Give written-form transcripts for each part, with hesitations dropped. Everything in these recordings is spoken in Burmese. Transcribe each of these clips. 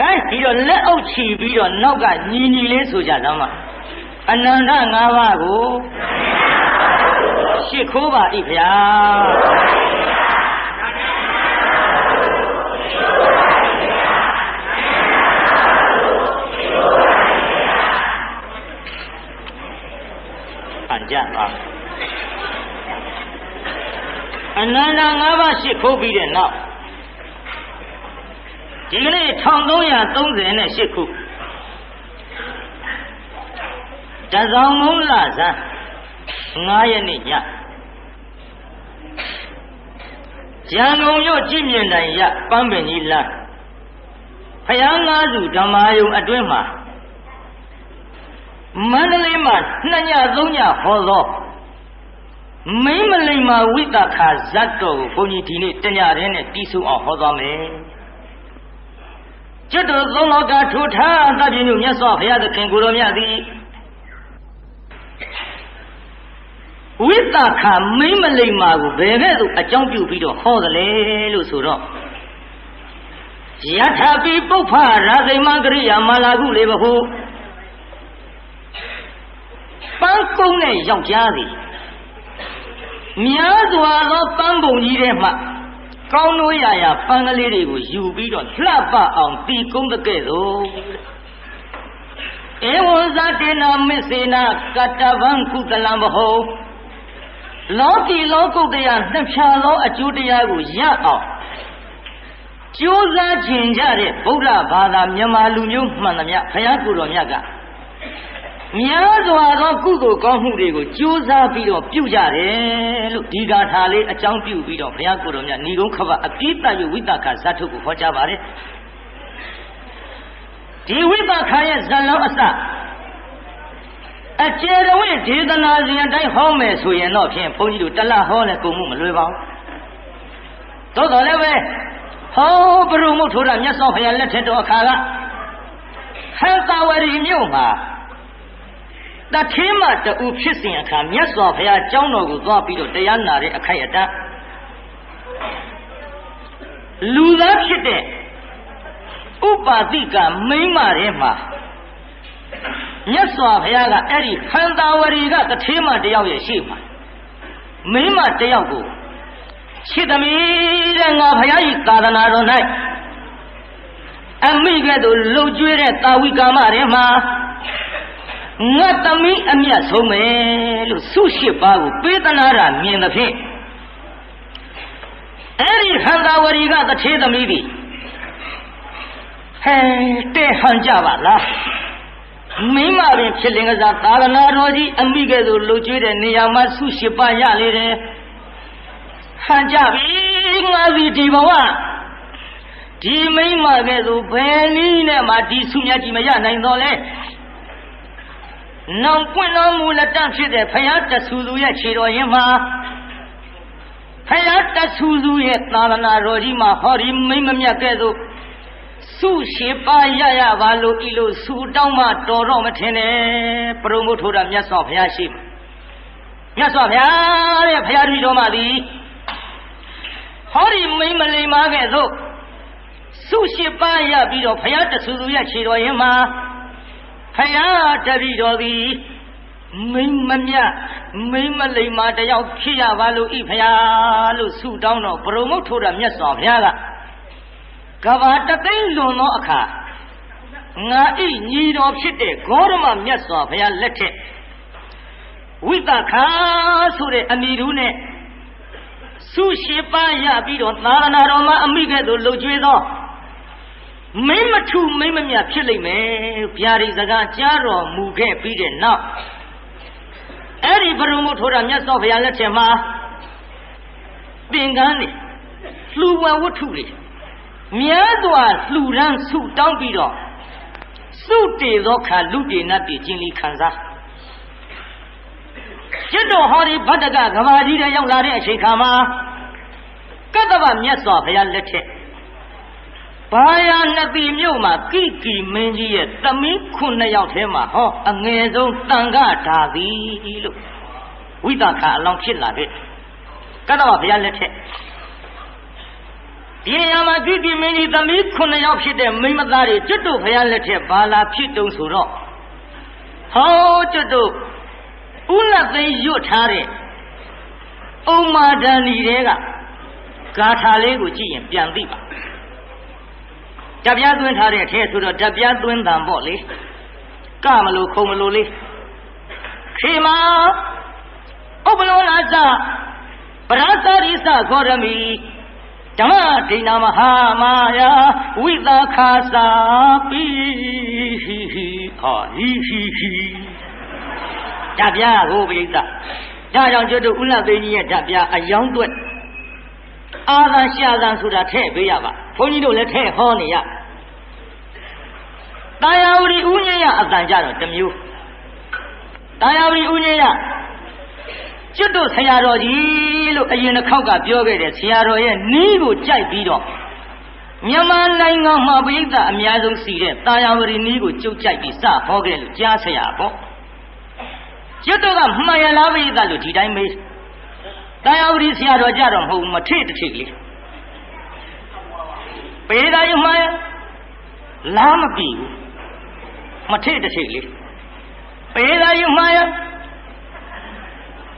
ခိုင်းပြီးတော့လက်အုပ်ချီပြီးတော့နောက်ကညီညီလေးဆိုကြတော့မှအနန္တ၅ပါးကိုရှ िख ခိုးပါ၏ဗျာအကြပါအနန္တ၅ပါးရှ िख ခိုးပြီးတဲ့နောက်ဒီကနေ့1338ခုတဇောင်းမုံလဇန်9ရက်နေ့ညရန်ကုန်မြို့ကြည်မြင်တိုင်ရပန်းပင်ကြီးလမ်းဖယားငါးစုဓမ္မာယုံအတွင်းမှာမန္တလေးမှာ2ည3ညဟောသောမိမလိမ္မာဝိတခါဇတ်တော်ကိုဘုန်းကြီးဒီနေ့တညရင်းနဲ့တီးဆုံးအောင်ဟောသွားမယ်ကျွတ်တော်သုံးလောကထူထားအသပြည့်ညမြတ်စွာဘုရားသခင်ကိုတော်မြတ်သည်ဝိသခာမိမလိမ္မာကိုဘယ်ကဲ့သို့အကြောင်းပြုပြီးတော့ဟောသလဲလို့ဆိုတော့ယထာပိပုပ္ဖရာဇိမကရိယာမာလာကုလေဘဟုပန်းကုန်းနဲ့ယောက်ျားသည်များစွာသောပန်းပုံကြီးထဲမှကောင်းလို့ရပန်းကလေးတွေကိုယူပြီးတော့လှပအောင်တီကုန်းတဲ့ကဲ့သို့ဧဝံဇတေနာမစ္စေနာကတ္တဗံကုသလံဘဟုလောကီလောကုတ္တရာနှစ်ဖြာသောအကျိုးတရားကိုရအောင်ကြိုးစားခြင်းကြတဲ့ဗုဒ္ဓဘာသာမြန်မာလူမျိုးမှန်သမျှဘုရားကိုယ်တော်မြတ်ကများစွာသောကုသိုလ်ကောင်းမှုတွေကိုကြိုးစားပြီးတော့ပြုကြတယ်လို့ဒီဂါထာလေးအကြောင်းပြုပြီးတော့ဘုရားကိုယ်တော်မြတ်ဏီကုန်းခဘအပိတယဝိတခဇတ်ထုကိုဟောကြားပါတယ်ဒီဝိတခရဲ့ဇတ်လုံးအစအကျေတော်ဝိဒေသနာစဉ်အတိုင်းဟောမယ်ဆိုရင်တော့ဖြင့်ဘုန်းကြီးတို့တလဟောလဲကုန်မှုမလွယ်ပါဘူးသို့တော်လည်းပဲဟောဘုရုံမုတ်ထိုးတာမြတ်စွာဘုရားလက်ထက်တော်အခါကဟေသာဝရီမြို့မှာတထေးမတူဖြစ်စဉ်အခါမြတ်စွာဘုရားကျောင်းတော်ကိုသွားပြီးတော့တရားနာတဲ့အခိုက်အတန့်လူသားဖြစ်တဲ့ဥပါတိကမိန်းမထဲမှာမြတ်စွာဘုရားကအဲ့ဒီဟန္တာဝရီကတထေးမတယောက်ရဲ့ရှေ့မှာမိန်းမတယောက်ကိုချစ်သမီးတဲ့ငါဘုရားဤသာသနာတော်၌အမိကဲ့သို့လှုပ်ကြွေးတဲ့တာဝိကာမထဲမှာငါသမီးအမြတ်ဆုံးမယ်လို့ဆု8ပါးကိုပေးသနာတာမြင်သဖြင့်အဲ့ဒီဟန္တာဝရီကတထေးသမီးသည်ဟဲတဲ့ဟန်ကြပါလားမိမပင်ဖြစ်လင်ကစားသာသနာတော်ကြီးအမိကဲ့သို့လှုပ်ကြွေးတဲ့နေရာမှာဆု8ပါးရလေတယ်ဟန်ကြပြီငါစီဒီဘဝဒီမိမကဲ့သို့ဘယ်နည်းနဲ့မှဒီဆုမြတ်ကြီးမရနိုင်တော့လဲနောင်ပွင့်တော်မူလက်တန့်ဖြစ်တဲ့ဘုရားတဆူသူရဲ့ခြေတော်ရင်းမှာဘုရားတဆူသူရဲ့သာသနာတော်ကြီးမှာဟောဒီမိမမြတ်ကဲ့သို့ဆု8ပါးရပါလို့ဤလို့ဆုတောင်းမှတော်တော့မထင်နဲ့ပရုံမုထိုးတာမြတ်စွာဘုရားရှိမြတ်စွာဘုရားတဲ့ဘုရားတပည့်တော်မသည်ဟောဒီမိမလိမ္မာကဲ့သို့ဆု8ပါးရပြီးတော့ဘုရားတဆူသူရဲ့ခြေတော်ရင်းမှာဘုရားတပည့်တော်သည်မိမမြတ်မိမလိမ္မာတယောက်ဖြစ်ရပါလို့ဤဘုရားလို့ဆုတောင်းတော့ပရုံမုထိုးတာမြတ်စွာဘုရားကကဘာတသိန်းလွန်သောအခါငါဤညီတော်ဖြစ်တဲ့ဂေါရမမြတ်စွာဘုရားလက်ထက်ဝိသခာဆိုတဲ့အမည်တူနဲ့ဆု8ပါးရပြီးတော့သာသနာတော်မှာအမိကဲ့သို့လှုပ်ကြွေးသောမိမထူမိမမြတ်ဖြစ်လိမ့်မယ်ဗျာဒီစကားကြားတော်မူခဲ့ပြီးတဲ့နောက်အဲ့ဒီဘုရုံမုထိုးတာမြတ်စွာဘုရားလက်ထက်မှာသင်္ကန်းတွေလှူဝဝတ္ထုတွေများစွာလှူဒန်းဆုတောင်းပြီးတော့စုတေသောခါလူတေနတ်တိကျင်လီခံစားကျွတ်တော်ဟောဒီဗတ္တကကဘာကြီးတဲ့ရောက်လာတဲ့အချိန်ခါမှာကတ္တဗမြတ်စွာဘုရားလက်ထက်ဘာယာနတိမြို့မှာကိကီမင်းကြီးရဲ့သမီး9ယောက်ထဲမှာဟောအငယ်ဆုံးတန်ခဓာသည်လို့ဝိသခာအလောင်းဖြစ်လာတဲ့ကတ္တဗဘုရားလက်ထက် ဒီနေရာမှာကြည့်မင်းကြီးသမီး9ယောက်ဖြစ်တဲ့မိမသားတွေကျွတ်တို့ဖယားလက်ထက်ဘာလာဖြစ်တုံးဆိုတော့ဟောကျွတ်တို့ဦးလက်သိမ်းရွတ်ထားတဲ့အုံမာဒန်ဒီတွေကဂါထာလေးကိုကြည့်ရင်ပြန်သိပါဓာပြားသွင်းထားတဲ့အထဲဆိုတော့ဓာပြားသွင်းတံပေါ့လေကမလို့ခုံမလို့လေးခေမာဥပလောနာစပရသရိစခောရမီဓမ္မဒိဏမဟာမာယာဝိသခာစာပိဟာဟိဓာပြားကိုပိဋကဒါကြောင့်ကျွတ်တို့ဥလသိန်းကြီးရဲ့ဓာပြားအယောင်းတွက်အာသာရှာသံဆိုတာထည့်ပေးရပါဘုန်းကြီးတို့လည်းထည့်ဟောနေရတာယာဝတီဥညရအတန်ကြတော့တစ်မျိုးတာယာဝတီဥညရကျွတ်တို့ဆရာတော်ကြီးလို့အရင်တစ်ခေါက်ကပြောခဲ့တဲ့ဆရာတော်ရဲ့နီးကိုကြိုက်ပြီးတော့မြန်မာနိုင်ငံမှာပိဋကအများဆုံးစီတဲ့တာယာဝတီနီးကိုကြုတ်ကြိုက်ပြီးစဟောခဲ့လို့ကြားဆရာပေါ့ကျွတ်တို့ကမှန်ရလားပိဋကလို့ဒီတိုင်းမေးတာယာဝတီဆရာတော်ကြတော့မဟုတ်မထိတ်တထိတ်လေးပေတာယူမှန်လားမပြီဘူးမထိတ်တထိတ်လေးပေတာယူမှန်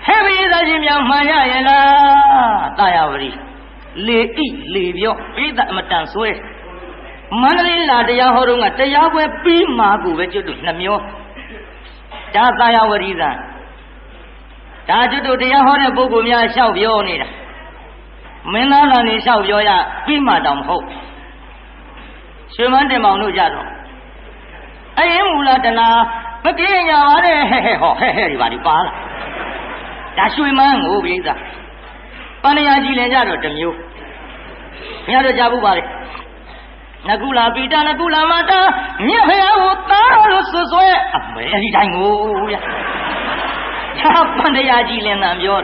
ဟဲ့ပိသာရှင်များမှန်ရရဲ့လားတာယာဝတီလေဣလေပြောပိသအမတန်ဆွဲမန္တလေးလာတရားဟောတော့ကတရားပွဲပြီးမှကိုပဲကျွတ်တို့နှမျောဒါတာယာဝတီသာဒါကျွတ်တို့တရားဟောတဲ့ပုဂ္ဂိုလ်များလျှောက်ပြောနေတာမင်းသားကနေလျှောက်ပြောရပြီးမှတောင်မဟုတ်ရွှေမန်းတင်မောင်တို့ကြတော့အရင်မူလာတနာမပြေညာပါနဲ့ဟဲ့ဟောဟဲ့ဒီပါဒီပါလားဒါရွှေမန်းကိုပြိဿပန္နရာကြီးလည်းကြတော့တစ်မျိုးဘုရားတို့ကြားဘူးပါလေနကုလာပိတာနကုလာမတာမြတ်ဖရာကိုသားလို့ဆွဲအမေဒီတိုင်းကိုဗျာညာပန္နရာကြီးလည်းနံပြော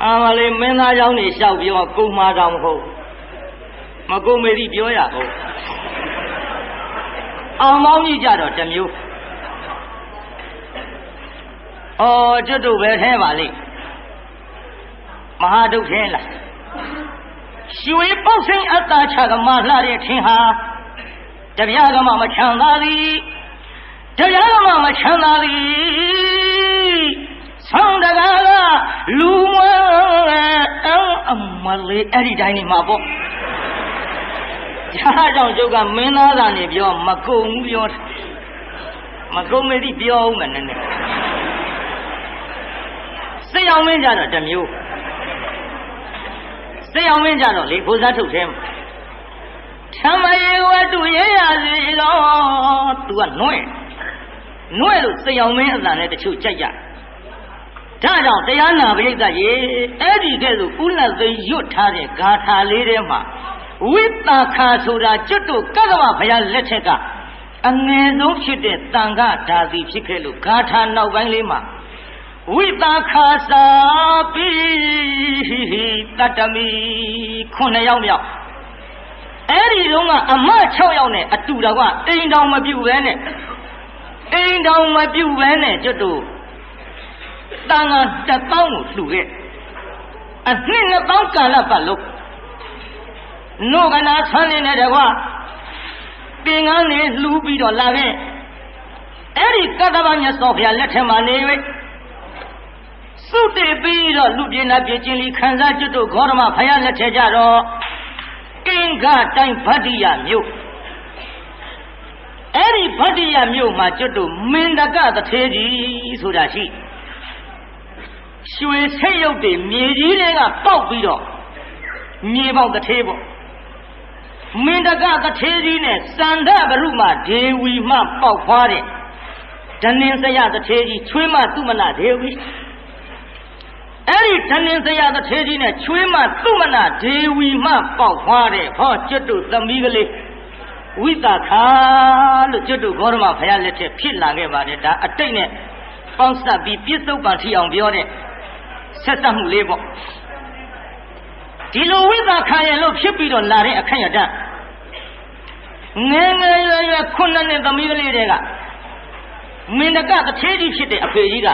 အာမလေးမင်းသားเจ้าနေလျှောက်ပြောကုံမာတော်မဟုတ်မကုံမေတိပြောရအောင်အောင်မောင်းကြီးကြတော့တစ်မျိုးကျွတ်တို့ပဲထဲပါလိမ့်မဟာဒုက္ခဲလားရွှေပေါက်စိန်အတ္တချကမလှတဲ့ထင်ဟာတပြားကမှမချမ်းသာသည်တရားကမှမချမ်းသာသည်ဆောင်းတကားကလူမအမလေးအဲ့ဒီတိုင်းနေမှာပေါ့ဒါကြောင့်ကျုပ်ကမင်းသားသာနေပြောမကုံဘူးပြောမကုံမေတိပြောဦးမယ်နည်းနည်းစိတ်အောင်မင်းကြတော့တစ်မျိုးစိတ်အောင်မင်းကြတော့လေဘုရားထုတ်တယ်သမယေဝတုရေရစီလောသူကနွဲ့လို့စိတ်အောင်မင်းအတန်နဲ့တချို့ကြိုက်ကြဒါကြောင့်တရားနာပရိသတ်ရေအဲ့ဒီကဲ့သို့ဥလသိရွတ်ထားတဲ့ဂါထာလေးထဲမှာဝိသခာဆိုတာကျွတ်တို့ကသဗ္ဗဘုရားလက်ထက်ကအငယ်ဆုံးဖြစ်တဲ့တန်ခါဓာတိဖြစ်ခဲ့လို့ဂါထာနောက်ပိုင်းလေးမှာဝိသခာစာပိတတမီ9ယောက်မြောက်အဲ့ဒီတုန်းကအမ6ယောက်နဲ့အတူတော်ကအိမ်တော်မပြုတ်ပဲနဲ့ကျွတ်တို့တန်ခါ1000ကိုလှူခဲ့အနှစ်2000ကာလပတ်လုံးနို့ကနာဆန်းနေတဲ့တကွာပင်ကန်းနေလှူပြီးတော့လာခဲ့အဲ့ဒီကတ္တဗမြတ်စွာဘုရားလက်ထက်မှာနေ၍စုတည်ပြီးတော့လူပြင်းနာပြချင်းလီခံစားကျွတ်တို့ဂေါရမဘုရားလက်ထက်ကြတော့ကင်္ဂတိုင်းဗတ္တိယမြို့အဲ့ဒီဗတ္တိယမြို့မှာကျွတ်တို့မင်းတကတထေကြီးဆိုတာရှိရွှေဆိတ်ရုပ်တွေမြေကြီးတွေကပေါက်ပြီးတော့မြေပေါက်တထေပေါ့မင်းတကတထေကြီးနဲ့စန္ဒဘရုမဒေဝီမှပေါက်ဖွားတဲ့ဓနင်စရတထေကြီးချွေးမသူမနာဒေဝီအဲ့ဒီဓနင်စရတထေကြီးနဲ့ချွေးမသူမနာဒေဝီမှပေါက်ဖွားတဲ့ဟောကျွတ်တို့သမီးကလေးဝိသခာလို့ကျွတ်တို့ဂေါရမဘုရားလက်ထက်ဖြစ်လာခဲ့ပါတယ်ဒါအတိတ်နဲ့ပေါင်းစပ်ပြီးပြစ္ဆုတ်ပံထီအောင်ပြောတဲ့ဆက်စပ်မှုလေးပေါ့ဒီလိုဝိသခာရဲ့လို့ဖြစ်ပြီးတော့လာတဲ့အခက်ရတငယ်ငယ်ရွယ်9နှစ်သမီးကလေးတွေကမင်းတကတထေးကြီးဖြစ်တဲ့အဖေကြီးက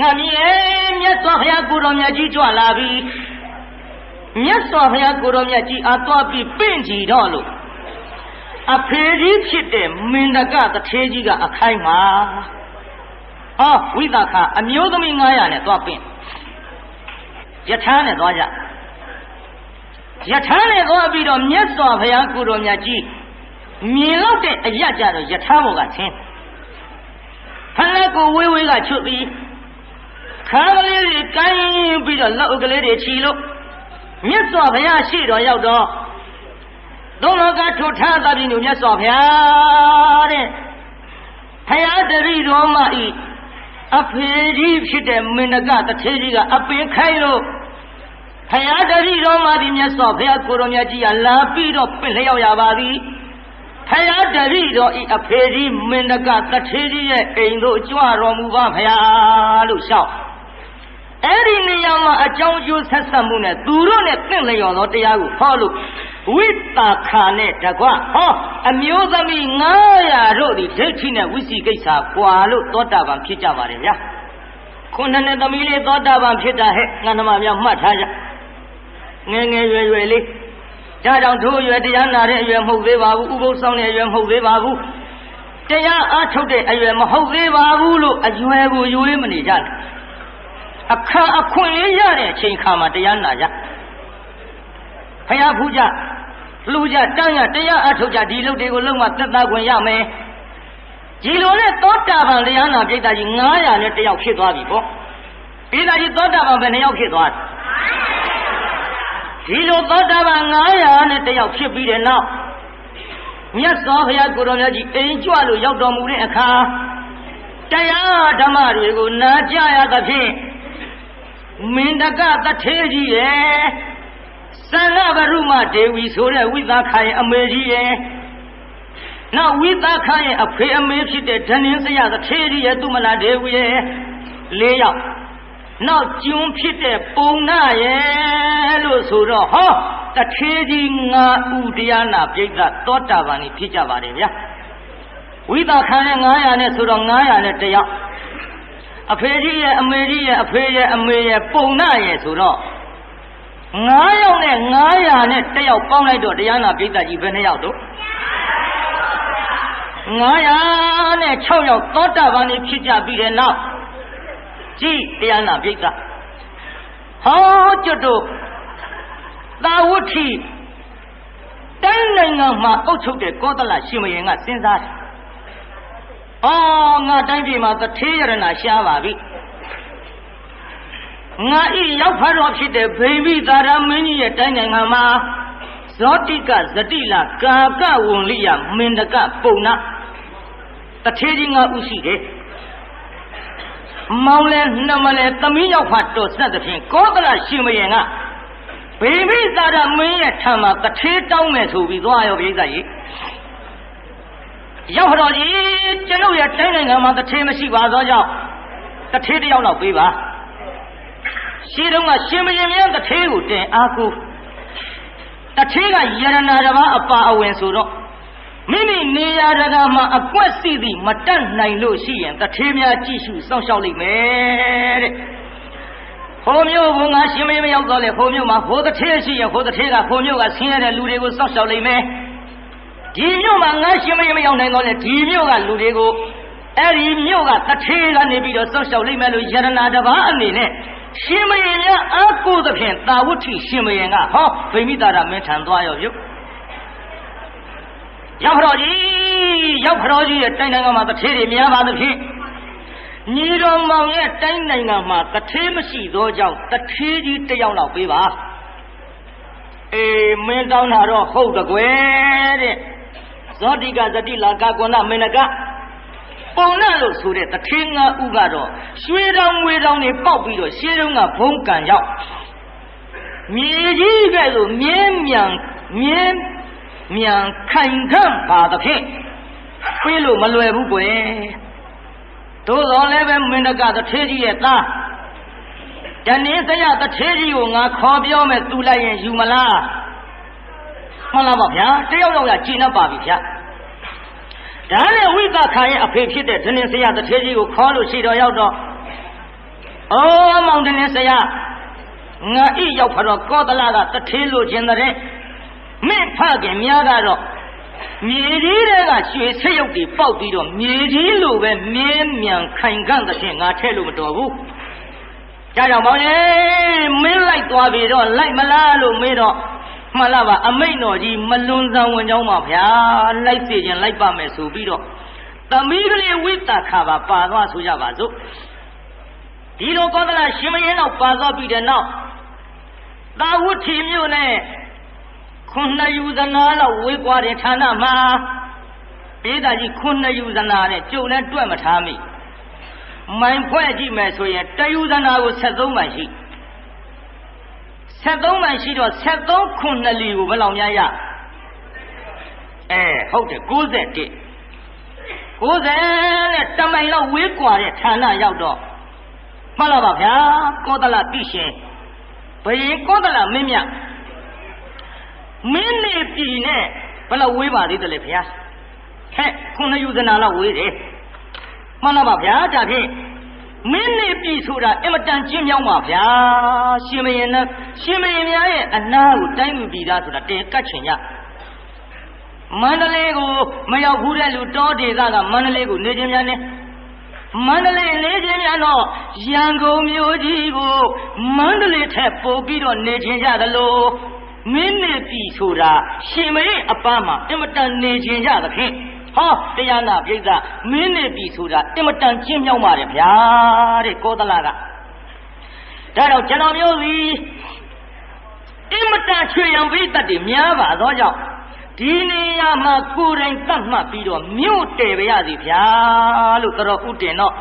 ငါမြည်မြတ်စွာဘုရားကိုတော်မြတ်ကြီးကြွလာပြီ မြတ်စွာဘုရားကိုရောမြတ်ကြီးအားသွားပြီးပင့်ကြည်တော့လို့အဖေကြီးဖြစ်တဲ့မင်းတကတထေးကြီးကအခိုင်မှာဟောဝိသခအမျိုးသမီး900နဲ့သွားပင့်ယထာနဲ့သွားကြယထာနဲ့သွားပြီးတော့မြတ်စွာဘုရားကိုရောမြတ်ကြီးမြင်လို့တဲ့အရကြတော့ယထာဘောကချင်းဖဏကိုဝေးဝေးကချွတ်ပြီးခါကလေးတွေကိုင်းပြီးတော့လက်အုပ်ကလေးတွေချီလို့မြတ်စွာဘုရားရှိတော်ရောက်တော့သုံးလောကထိုထားသပြီးညမြတ်စွာဘုရားတဲ့ဘုရားတပည့်တော်မဤအဖေကြီးဖြစ်တဲ့မင်းတကတထေးကြီးကအပင်ခိုင်းလို့ဘုရားတပည့်တော်မသည်မြတ်စွာဘုရားကိုရောမြတ်ကြီးကလာပြီးတော့ပင့်လျောက်ရပါသည်ဘုရားတပည့်တော်ဤအဖေကြီးမင်းတကတထေးကြီးရဲ့အိမ်သို့ကြွတော်မူပါဘုရားလို့လျှောက်အဲ့ဒီနေရာမှာအကြောင်းကျိုးဆက်ဆက်မှုနဲ့သူတို့နဲ့သင့်လျော်သောတရားကိုဟောလို့ဝိတာခာနဲ့တကွဟောအမျိုးသမီး900တို့ဒီဒိဋ္ဌိနဲ့ဝိစီကိစ္စကွာလို့သောတာပန်ဖြစ်ကြပါတယ်ဗျာခုနှစ်သမီးလေးသောတာပန်ဖြစ်တာဟဲ့ငါနှမများမှတ်ထားကြငယ်ငယ်ရွယ်ရွယ်လေးဒါကြောင့်တို့ရွယ်တရားနာတဲ့အရွယ်မဟုတ်သေးပါဘူးဥပုသ်ဆောင်တဲ့အရွယ်မဟုတ်သေးပါဘူးတရားအားထုတ်တဲ့အရွယ်မဟုတ်သေးပါဘူးလို့အရွယ်ကိုရွေးမနေကြနဲ့အခါအခွင့်လေးရတဲ့အချိန်ခါမှာတရားနာကြဖယားဖူးကြလှူကြတန်းရတရားအထုတ်ကြဒီလုပ်တွေကိုလုံးဝသက်သာခွင့်ရမယ်ဒီလိုနဲ့သောတာပန်တရားနာပြိတ္တာကြီး900နဲ့တယောက်ဖြစ်သွားပြီပေါ့ပြိတ္တာကြီးသောတာပန်ဘယ်နှယောက်ဖြစ်သွားဒီလိုသောတာပန်900နဲ့တယောက်ဖြစ်ပြီးတဲ့နောက်မြတ်စွာဘုရားကိုရောမြတ်ကြီးအိမ်ကြွလို့ရောက်တော်မူတဲ့အခါတရားဓမ္မတွေကိုနာကြရသဖြင့်မင်းတကတထေးကြီးရဲ့သန္နဗရုမဒေဝီဆိုတဲ့ဝိသခာရဲ့အမေကြီးရဲ့နောက်ဝိသခာရဲ့အဖေအမေဖြစ်တဲ့ဓနင်းစရတထေးကြီးရဲ့သူမလာဒေဝီရဲ့4ယောက်နောက်ကျွန်းဖြစ်တဲ့ပုံနာရဲ့လို့ဆိုတော့ဟောတထေးကြီး9ဦးတရားနာပြိဿသောတာပန်ကြီးဖြစ်ကြပါတယ်ဗျာဝိသခာရဲ့900နဲ့ဆိုတော့900နဲ့တယောက်အဖေကြီးရဲ့အမေကြီးရဲ့အဖေရဲ့အမေရဲ့ပုံနာရဲ့ဆိုတော့9ယောက်နဲ့900နဲ့တယောက်ပေါင်းလိုက်တော့တရားနာပြိဿကြီးဘယ်နှယောက်တို့900နဲ့6ယောက်သောတာပန်ကြီးဖြစ်ကြပြီးတဲ့နောက်ကြည်တရားနာပြိဿဟောကျွတ်တို့သာဝဋ္ဌိတိုင်းနိုင်ငံမှာအုပ်ချုပ်တဲ့ကောသလရှင်မယင်ကစဉ်းစားတယ်အော်ငါတိုင်းပြည်မှာတထေးရဏရှားပါပြီငါဤရောက်ဖတော်ဖြစ်တဲ့ဗိမိသာရမင်းကြီးရဲ့တိုင်းနိုင်ငံမှာဇောတိကဇတိလကာကဝံလိယမင်တကပုံနာတထေးကြီး9ဦးရှိတယ်မောင်လဲနှမလဲသမီးရောက်ဖတော်ဆက်သဖြင့်ကောသလရှင်မယင်ကဗိမိသာရမင်းရဲ့ထံမှာတထေးတောင်းမယ်ဆိုပြီးသွားရောပြိဿကြီးရောက်တော်ကြီးကျွန်ုပ်ရဲ့တိုင်းနိုင်ငံမှာတထေးမရှိပါသောကြောင့်တထေးတယောက်တော့ပေးပါရှိတုန်းကရှင်မရင်မြန်တထေးကိုတင်အားကိုတထေးကယရနာတစ်ပါးအပါအဝင်ဆိုတော့မိမိနေရာတကာမှာအကွက်စီသည်မတတ်နိုင်လို့ရှိရင်တထေးများကြည့်ရှုစောင့်ရှောက်လိမ့်မယ်တဲ့ဟိုမျိုးကငါရှင်မရင်မရောက်တော့လေဟိုမျိုးမှာဟိုတထေးရှိရင်ဟိုတထေးကဟိုမျိုးကဆင်းရဲတဲ့လူတွေကိုစောင့်ရှောက်လိမ့်မယ်ဒီမြို့မှာငါရှင်မရင်မရောက်နိုင်တော့လေဒီမြို့ကလူတွေကိုအဲ့ဒီမြို့ကတထေးကနေပြီးတော့စောင့်ရှောက်လိမ့်မယ်လို့ယရနာတစ်ပါးအနေနဲ့ရှင်မရင်များအားကိုးသဖြင့်သာဝဋ္ဌိရှင်မရင်ကဟောဗိမိတာရမင်းထံသွားရောပြုရောက်တော်ကြီးရဲ့တိုင်းနိုင်ငံမှာတထေးတွေများပါသဖြင့်ညီတော်မောင်ရဲ့တိုင်းနိုင်ငံမှာတထေးမရှိသောကြောင့်တထေးကြီးတယောက်လောက်ပေးပါအေးမင်းတောင်းတာတော့ဟုတ်တကွယ်တဲ့ဇောတိကဇတိလာကကွဏမင်းကပုံနာလို့ဆိုတဲ့တထေး9ဦးကတော့ရွှေတောင်ငွေတောင်တွေပေါက်ပြီးတော့ရှေးတုန်းကဘုံကံရောက်မြေကြီးကဲ့သို့မြင်းမြန်ခိုင်ခံ့ပါသဖြင့်ပြေးလို့မလွယ်ဘူးကွယ်သို့တော်လည်းပဲမင်းတကတထေးကြီးရဲ့သားတဏင်းစရတထေးကြီးကိုငါခေါ်ပြောမယ်သူလိုက်ရင်ယူမလားမှန်လားပါဗျာတယောက်ရကျင့်တတ်ပါပြီဗျာဒါနဲ့ဝိသခာရဲ့အဖေဖြစ်တဲ့ဒဏင်းစရတထေးကြီးကိုခေါ်လို့ရှိတော်ရောက်တော့အော်မောင်ဒဏင်းစရ ငါဤရောက်ဖတော့ကောသလကတထေးလို့ခြင်းတဲ့မင်းဖခင်များကတော့မြေကြီးတွေကရွှေဆက်ရုပ်တွေပေါက်ပြီးတော့မြေကြီးလိုပဲမြဲမြံခိုင်ခန့်တဲ့ဖြင့်ငါထဲလို့မတော်ဘူး။ဒါကြောင့်မောင်ကြီးမင်းလိုက်သွားပြီတော့လိုက်မလားလို့မေးတော့မှန်လားပါအမိတ်တော်ကြီးမလွန်ဆန်ဝင်ကြောင်းပါဗျာလိုက်စီခြင်းလိုက်ပါမယ်ဆိုပြီးတော့သမီးကလေးဝိသခါပါသွားဆိုကြပါစို့ဒီလိုကောသလရှင်မင်းတော့ပါသွားပြီးတဲ့နောက်သာဝတိမြို့နဲ့ခုနှစ်ယူဇနာလောက်ဝေးကွာတဲ့ဌာနမှာဒေသကြီးခုနှစ်ယူဇနာနဲ့ကျုံနဲ့တွက်မထားမိမိုင်ဖွဲ့ကြည့်မယ်ဆိုရင်တယူဇနာကို73မိုင်ရှိ73မိုင်ရှိတော့73ခုနှစ်လီကိုဘယ်လောက်များရဟုတ်တယ်91နဲ့တမိုင်လောက်ဝေးကွာတဲ့ဌာနရောက်တော့မှတ်လားပါဗျာကောသလတိရှင်ဘယင်ကောသလမင်းမြတ်မင်းနေပြီနဲ့ဘယ်လောက်ဝေးပါသေးတယ်လဲဗျာဟဲ့ခုနှစ်ယူဇနာလောက်ဝေးတယ်မှန်လားပါဗျာဒါဖြင့်မင်းနေပြီဆိုတာအင်မတန်ကျင်းမြောင်းပါဗျာရှင်မင်းများရဲ့အနာကိုတိုင်းလူပြည်သားဆိုတာတဲကတ်ချင်ရမန္တလေးကိုမရောက်ဘူးတဲ့လူတောဒေသကမန္တလေးကိုနေခြင်းများနဲ့မန္တလေးနေခြင်းများတော့ရန်ကုန်မြို့ကြီးကိုမန္တလေးထက်ပိုပြီးတော့နေခြင်းကြသလိုမင်းနေပြီဆိုတာရှင်မင်းအပန်းမှာအင်မတန်နေခြင်းကြသဖြင့်ဟောတရားနာပြိဿမင်းနေပြီဆိုတာအင်မတန်ကျင်းမြောင်းပါတယ်ဗျာတဲ့ကောသလကဒါတော့ကျွန်တော်မျိုးစီအင်မတန်ချွေရံပိသက်တွေများပါသောကြောင့်ဒီနေရာမှာကိုယ်တိုင်သတ်မှတ်ပြီးတော့မြို့တည်ပါရစီဗျာလို့တော်ဥတင်တော့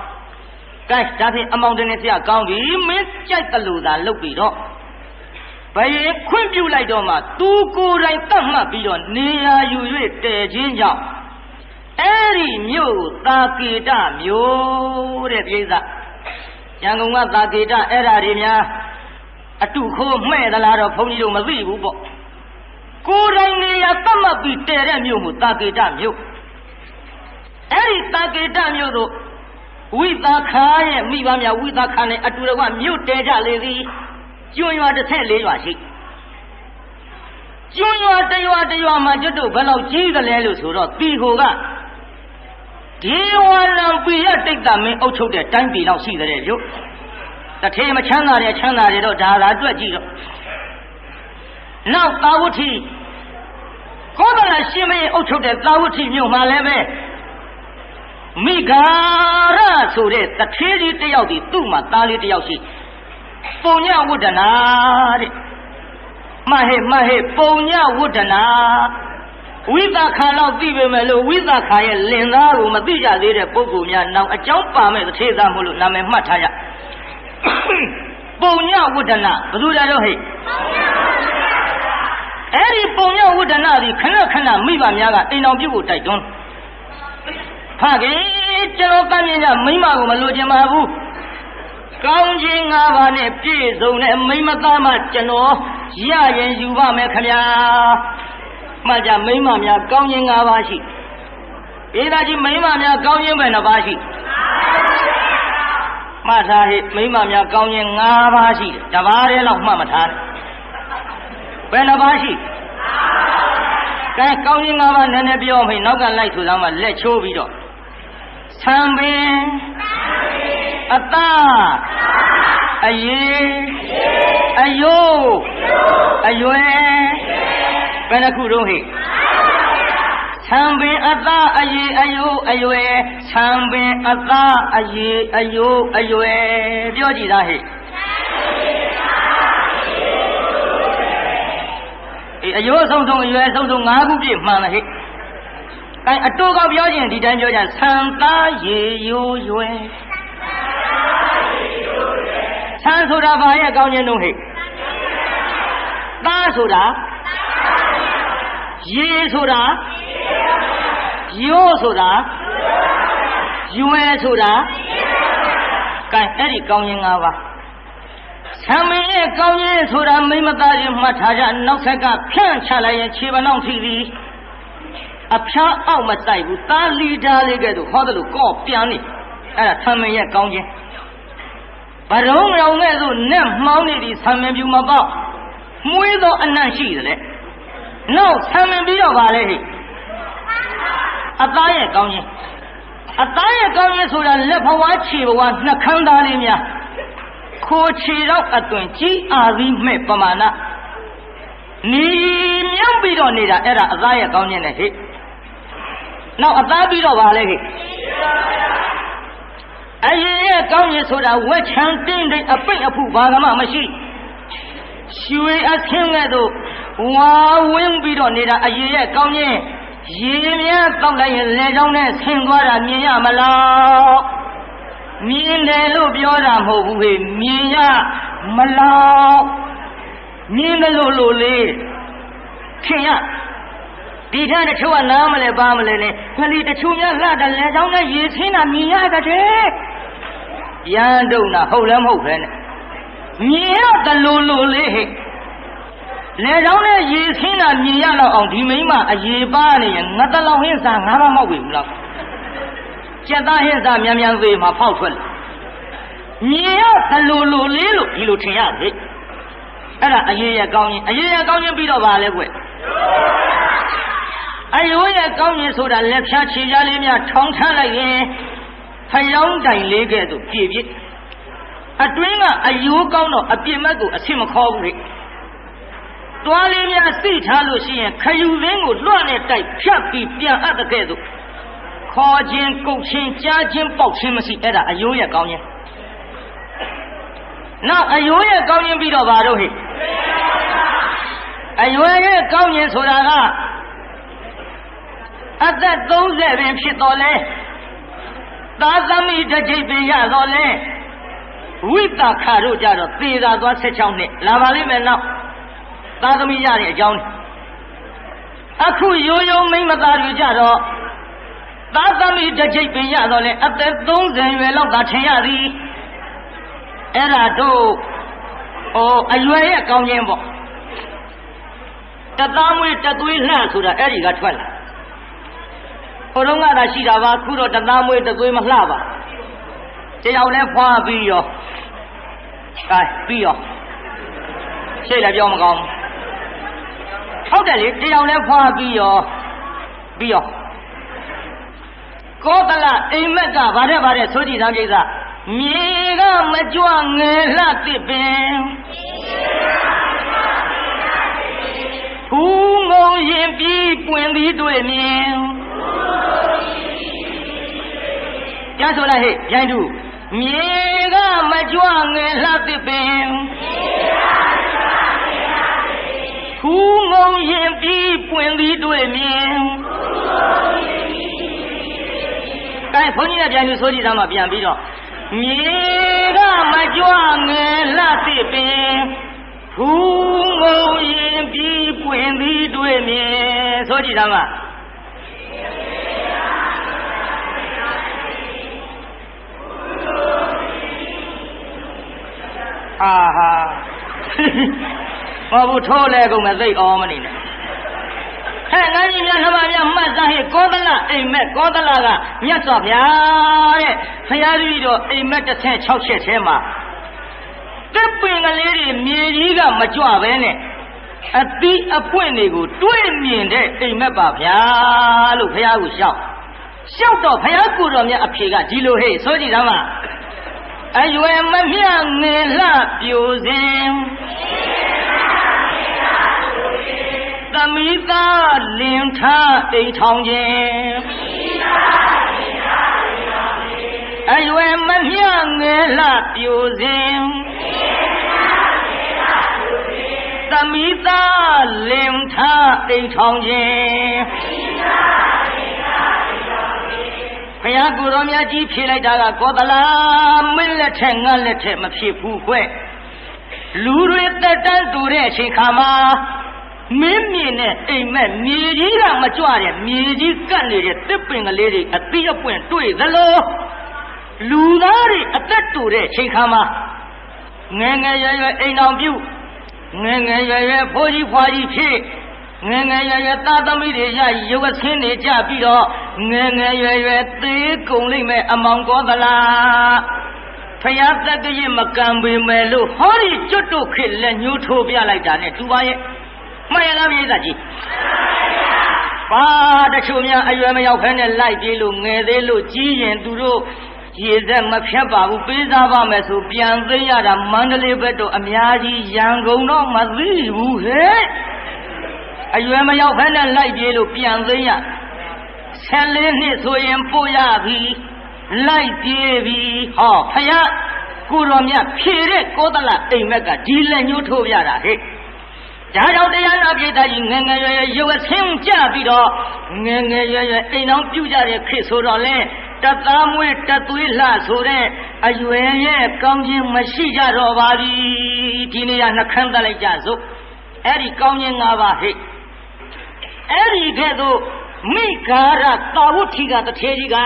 ကဲဒါဖြင့်အမောင်တင်နေဆရာကောင်းပြီမင်းကြိုက်တယ်လို့သာလုပ်ပြီးတော့ဘယ်ခွင့်ပြုလိုက်တော့မှသူကိုယ်တိုင်သတ်မှတ်ပြီးတော့နေရာယူ၍တည်ခြင်းကြောင့်အဲ့ဒီမြို့သာကေတမြို့တဲ့ပြိဿရန်ကုန်ကသာကေတအဲ့ဓာတွေများအတုခိုးမှဲ့သလားတော့ဘုန်းကြီးတို့မသိဘူးပေါ့ကိုယ်တိုင်နေရာသတ်မှတ်ပြီးတည်တဲ့မြို့ကိုသာကေတမြို့အဲ့ဒီသာကေတမြို့တို့ဝိသခာရဲ့မိဘများဝိသခာနဲ့အတူတကွမြို့တည်ကြလေသည်ကျွန်းရွာ14ရွာရှိကျွန်းရွာတရွာမှာကျွတ်တို့ဘယ်လောက်ကြီးသလဲလို့ဆိုတော့တီဟိုကဒီဝါလံပိယတိတ်တမင်းအုပ်ချုပ်တဲ့တိုင်းပြည်လောက်ရှိတဲ့မြို့တထေမချမ်းသာတဲ့ချမ်းသာတွေတော့ဒါသာတွက်ကြည့်တော့နောက်သာဝတိကောသလရှင်မင်းအုပ်ချုပ်တဲ့သာဝတိမြို့မှာလည်းပဲမိဂါရဆိုတဲ့တထေးကြီးတယောက်ဒီသူ့မှာသားလေးတယောက်ရှိပုံညဝုဒ္ဒနာတဲ့မှဟဲ့ပုံညဝုဒ္ဒနာဝိသခာလောက်သိပေမဲ့လို့ဝိသခာရဲ့လင်သားကိုမသိကြသေးတဲ့ပုဂ္ဂိုလ်များနောက်အကြောင်းပါမဲ့တထေးသားမို့လို့နာမည်မှတ်ထားရပုံညဝုဒ္ဒနာဘယ်သူကြတော့ဟဲ့အဲ့ဒီပုံညဝုဒ္ဒနာဒီခဏမိဘများကအိမ်တော်ပြုတ်ကိုတိုက်တွန်းဖခင်ကျွန်တော်ကမြင်ကြမိမကိုမလိုချင်ပါဘူးကောင်းခြင်း၅ပါးနဲ့ပြည့်စုံတဲ့မိမသားမှကျွန်တော်ရရင်ယူပါမယ်ခင်ဗျာမှကြမိမများကောင်းခြင်း၅ပါးရှိဧဒါကြီးမိမများကောင်းခြင်းပဲ2ပါးရှိမှတ်ထားဟိမိမများကောင်းခြင်း၅ပါးရှိတယ်1ပါးတည်းလောက်မှတ်မထားနဲ့ဘယ်2ပါးရှိကဲကောင်းခြင်း၅ပါးနည်းနည်းပြောမိနောက်ကလိုက်ထူသားမှလက်ချိုးပြီးတော့ဆံပင်အသားအရေးအယိုးအရွယ်ဘယ်နှခုတော့ဟိဆံပင်အသားအရေးအယိုးအရွယ်ဆံပင်အသားအရေးအယိုးအရွယ်ပြောကြည့်သားဟိအယိုးဆုံးအရွယ်ဆုံး5ခုပြည့်မှန်တယ်ဟိအဲအတူကောက်ပြောခြင်းဒီတိုင်းပြောကြဆံသားရေယိုးရွယ်ဆံဆိုတာဘာရဲ့ကောင်းခြင်းတို့ဟိသားဆိုတာရေဆိုတာရိုးဆိုတာရွယ်ဆိုတာကဲအဲ့ဒီကောင်းခြင်း၅ပါးဆံမင်းရဲ့ကောင်းခြင်းဆိုတာမိမသားချင်းမှတ်ထားကြနောက်ဆက်ကဖြန့်ချလိုက်ရင်ခြေပနှောင်းထိသည်အဖျားအောက်မဆိုင်ဘူးသားလီတာလေးကဲ့သို့ဟောတယ်လို့ကော့ပြန်နေအဲ့ဒါဆံမင်းရဲ့ကောင်းခြင်း ဘာတော့ရောင်မဲ့ဆိုနဲ့မှောင်းနေဒီဆံမင်ပြူမပေါက်မွေးသောအနံ့ရှိတယ်လေနောက်ဆံမင်ပြီးတော့ပါလေဟိအသားရဲ့ကောင်းခြင်းအသားရဲ့ကောင်းခြင်းဆိုတာလက်ဘဝခြေဘဝနှခမ်းသားလေးများခိုးခြေတော့အသွင်ကြီးအာသီးမဲ့ပမာဏနီမြောက်ပြီးတော့နေတာအဲ့ဒါအသားရဲ့ကောင်းခြင်းနဲ့ဟိနောက်အသားပြီးတော့ပါလေဟိအရင်ရဲ့ကောင်းခြင်းဆိုတာဝက်ချမ်းတင်းတိမ်အပိတ်အဖုဘာကမှမရှိရွှေအဆင်းကဲ့သို့ဝါဝင်းပြီးတော့နေတာအရင်ရဲ့ကောင်းခြင်းရေများတောက်လိုက်ရင်လေချောင်းနဲ့ဆင်းသွားတာမြင်ရမလားမြင်တယ်လို့ပြောတာမဟုတ်ဘူးဟေ့မြင်ရမလားမြင်တယ်လို့လေးခင်ရဒီထက်တချို့ကနားမလဲပါမလဲနဲ့ခလီတချို့များလှတယ်လေချောင်းနဲ့ရေဆင်းတာမြင်ရတဲ့ရန်တုံတာဟုတ်လည်းမဟုတ်ပဲနဲ့မြင်ရတလို့လေးဟဲ့လေချောင်းနဲ့ရေဆင်းတာမြင်ရတော့အောင်ဒီမိမအရေပါနေရင်ငါတလောင်ဟင်းစားငါးပါးမောက်ပြီဘူးလားကျက်သားဟင်းစားမြန်သေးမှာဖောက်ထွက်လာမြင်ရတလို့လေးလို့ဒီလိုထင်ရတယ်အဲ့ဒါအရေရကောင်းရင်အရေရကောင်းရင်ပြီးတော့ပါလဲကွအယိုးရဲ့ကောင်းရင်ဆိုတာလက်ဖြားခြေပြားလေးများထောင်းထမ်းလိုက်ရင်ဖျောင်းတိုင်လေးကဲ့သို့ပြည့်ပြည့်အတွင်းကအယိုးကောင်းတော့အပြစ်မဲ့ကိုအဆင်မခေါ်ဘူးလေတွားလေးများစိတ်ထားလို့ရှိရင်ခယူသင်းကိုလွှတ်နဲ့တိုက်ဖြတ်ပြီးပြန်အပ်တဲ့ကဲ့သို့ခေါ်ခြင်းကုတ်ခြင်းကြားခြင်းပေါက်ခြင်းမရှိအဲ့ဒါအယိုးရဲ့ကောင်းခြင်းနောက်အယိုးရဲ့ကောင်းခြင်းပြီးတော့ဘာလို့ဟဲ့အယိုးရဲ့ကောင်းခြင်းဆိုတာကအသက်30ပင်ဖြစ်တော်လဲသာသမီတစ်ကြိမ်ပင်ရတော်လဲဝိတခါတို့ကြတော့သေသာသွား16နှစ်လာပါလိမ့်မယ်နောက်သာသမီရတဲ့အကြောင်းအခုရိုးရိုးမိမသားတွေကြတော့သာသမီတစ်ကြိမ်ပင်ရတော်လဲအသက်30ရွယ်လောက်သာထင်ရသည်အဲ့ဒါတို့အရွယ်ရဲ့ကောင်းခြင်းပေါ့တသားမွေးတသွေးလှဆိုတာအဲ့ဒီကထွက်လာဘုရုံးကသာရှိတာပါခုတော့တသားမွေးတသွေးမလှပါတယောက်လည်းဖွာပြီးရောကဲပြီးရောရှိလည်းပြောမကောင်းဟုတ်တယ်လေတယောက်လည်းဖွာပြီးရောကောသလအိမ်မက်ကဗါတဲ့ဆိုကြည့်သားကိစ္စမြေကမကြွငယ်လှတစ်ပင်ဖူးငုံရင်ပြီးပွင့်ပြီးတွေ့မြင်ကြဆိုလိုက်ဟဲ့ရိုင်းသူမြေကမကြွငယ်လှတစ်ပင်ဖူးငုံရင်ပြီးပွင့်ပြီးတွေ့မြင်ကဲဘုန်းကြီးနဲ့ပြန်ပြီးဆိုကြည့်သားမှပြန်ပြီးတော့မြေကမကြွငယ်လှတစ်ပင်ဖူးငုံရင်ပြီးပွင့်ပြီးတွေ့မြင်ဆိုကြည့်သားမှအာဟာဘာဘူးထိုးလဲကုန်မဲ့သိအောင်မနေနဲ့ဟဲ့ငါကြီးများနှမများမှတ်သားဟဲ့ကောသလအိမ်မက်ကောသလကမြတ်စွာဘုရားတဲ့ဘုရားကြီးတော့အိမ်မက်16ချက်ထဲမှာတစ်ပင်ကလေးတွေမြေကြီးကမကြွပဲနဲ့အသီးအပွင့်တွေကိုတွေ့မြင်တဲ့အိမ်မက်ပါဗျာလို့ဘုရားကိုလျှောက်တော့ဘုရားကိုယ်တော်မြတ်အဖြေကဒီလိုဟဲ့ဆိုကြည့်သားမအရွယ်မမျှငယ်လှပြိုစဉ်သမီးသားလင်ထားအိမ်ထောင်ခြင်းအရွယ်မမျှငယ်လှပြိုစဉ်သမီးသားလင်ထားအိမ်ထောင်ခြင်းဘုရားကိုယ်တော်မြတ်ကြီးဖြေလိုက်တာကကောသလမင်းလက်ထက်ငါလက်ထက်မဖြစ်ဘူးခွဲ့လူတွေတက်တန်းတူတဲ့အချိန်ခါမှာမင်းမြင်တဲ့အိမ်မက်မြေကြီးကမကြွတဲ့မြေကြီးကတ်နေတဲ့တစ်ပင်ကလေးတွေအသီးအပွင့်တွေ့သလိုလူသားတွေအသက်တူတဲ့အချိန်ခါမှာငယ်ငယ်ရွယ်ရွယ်အိမ်တော်ပြုငယ်ငယ်ရွယ်ရွယ်ဘိုးကြီးဖွာကြီးဖြစ်ငယ်ငယ်ရွယ်ရွယ်သားသမီးတွေရရုပ်အဆင်းနေကြပြီးတော့ငယ်ငယ်ရွယ်ရွယ်သေးကုန်လိမ့်မယ်အမောင်ကောသလား ဖယားတက်ကရင်မကံပေမဲ့လို့ဟောဒီကျွတ်တို့ခေလက်ညှိုးထိုးပြလိုက်တာနဲ့တူပါရဲ့မှန်ရလားမြေသားကြီးပါတချို့များအရွယ်မရောက်ခဲနဲ့လိုက်ပြေးလို့ငယ်သေးလို့ကြီးရင်သူတို့ရေသက်မဖြတ်ပါဘူးပေးစားပါမယ်ဆိုပြန်သိရတာမန္တလေးဘက်တော့အများကြီးရန်ကုန်တော့မသိဘူးဟဲ့အရွယ်မရောက်ခဲနဲ့လိုက်ပြေးလို့ပြန်သိရ14နှစ်ဆိုရင်ပို့ရပြီလိုက်ပြေးပြီဟောဖယားကိုတော်မြတ်ဖြေတဲ့ကောသလအိမ်မက်ကဒီလက်ညှိုးထိုးပြတာဟဲ့ဒါကြောင့်တရားနာပြည်သားကြီးငယ်ငယ်ရွယ်ရွယ်ရုပ်အဆင်းကြပြီးတော့ငယ်ငယ်ရွယ်ရွယ်အိမ်တော်ပြုကြတဲ့ခေတ်ဆိုတော့လေတသားမွေးတသွေးလှဆိုတဲ့အရွယ်ရဲ့ကောင်းခြင်းမရှိကြတော့ပါပြီဒီနေ့ကနှခမ်းတက်လိုက်ကြစို့အဲ့ဒီကောင်းခြင်း၅ပါးဟဲ့အဲ့ဒီကဲ့သို့မိဂါရတာဝဋ္ဌိကတထေကြီးက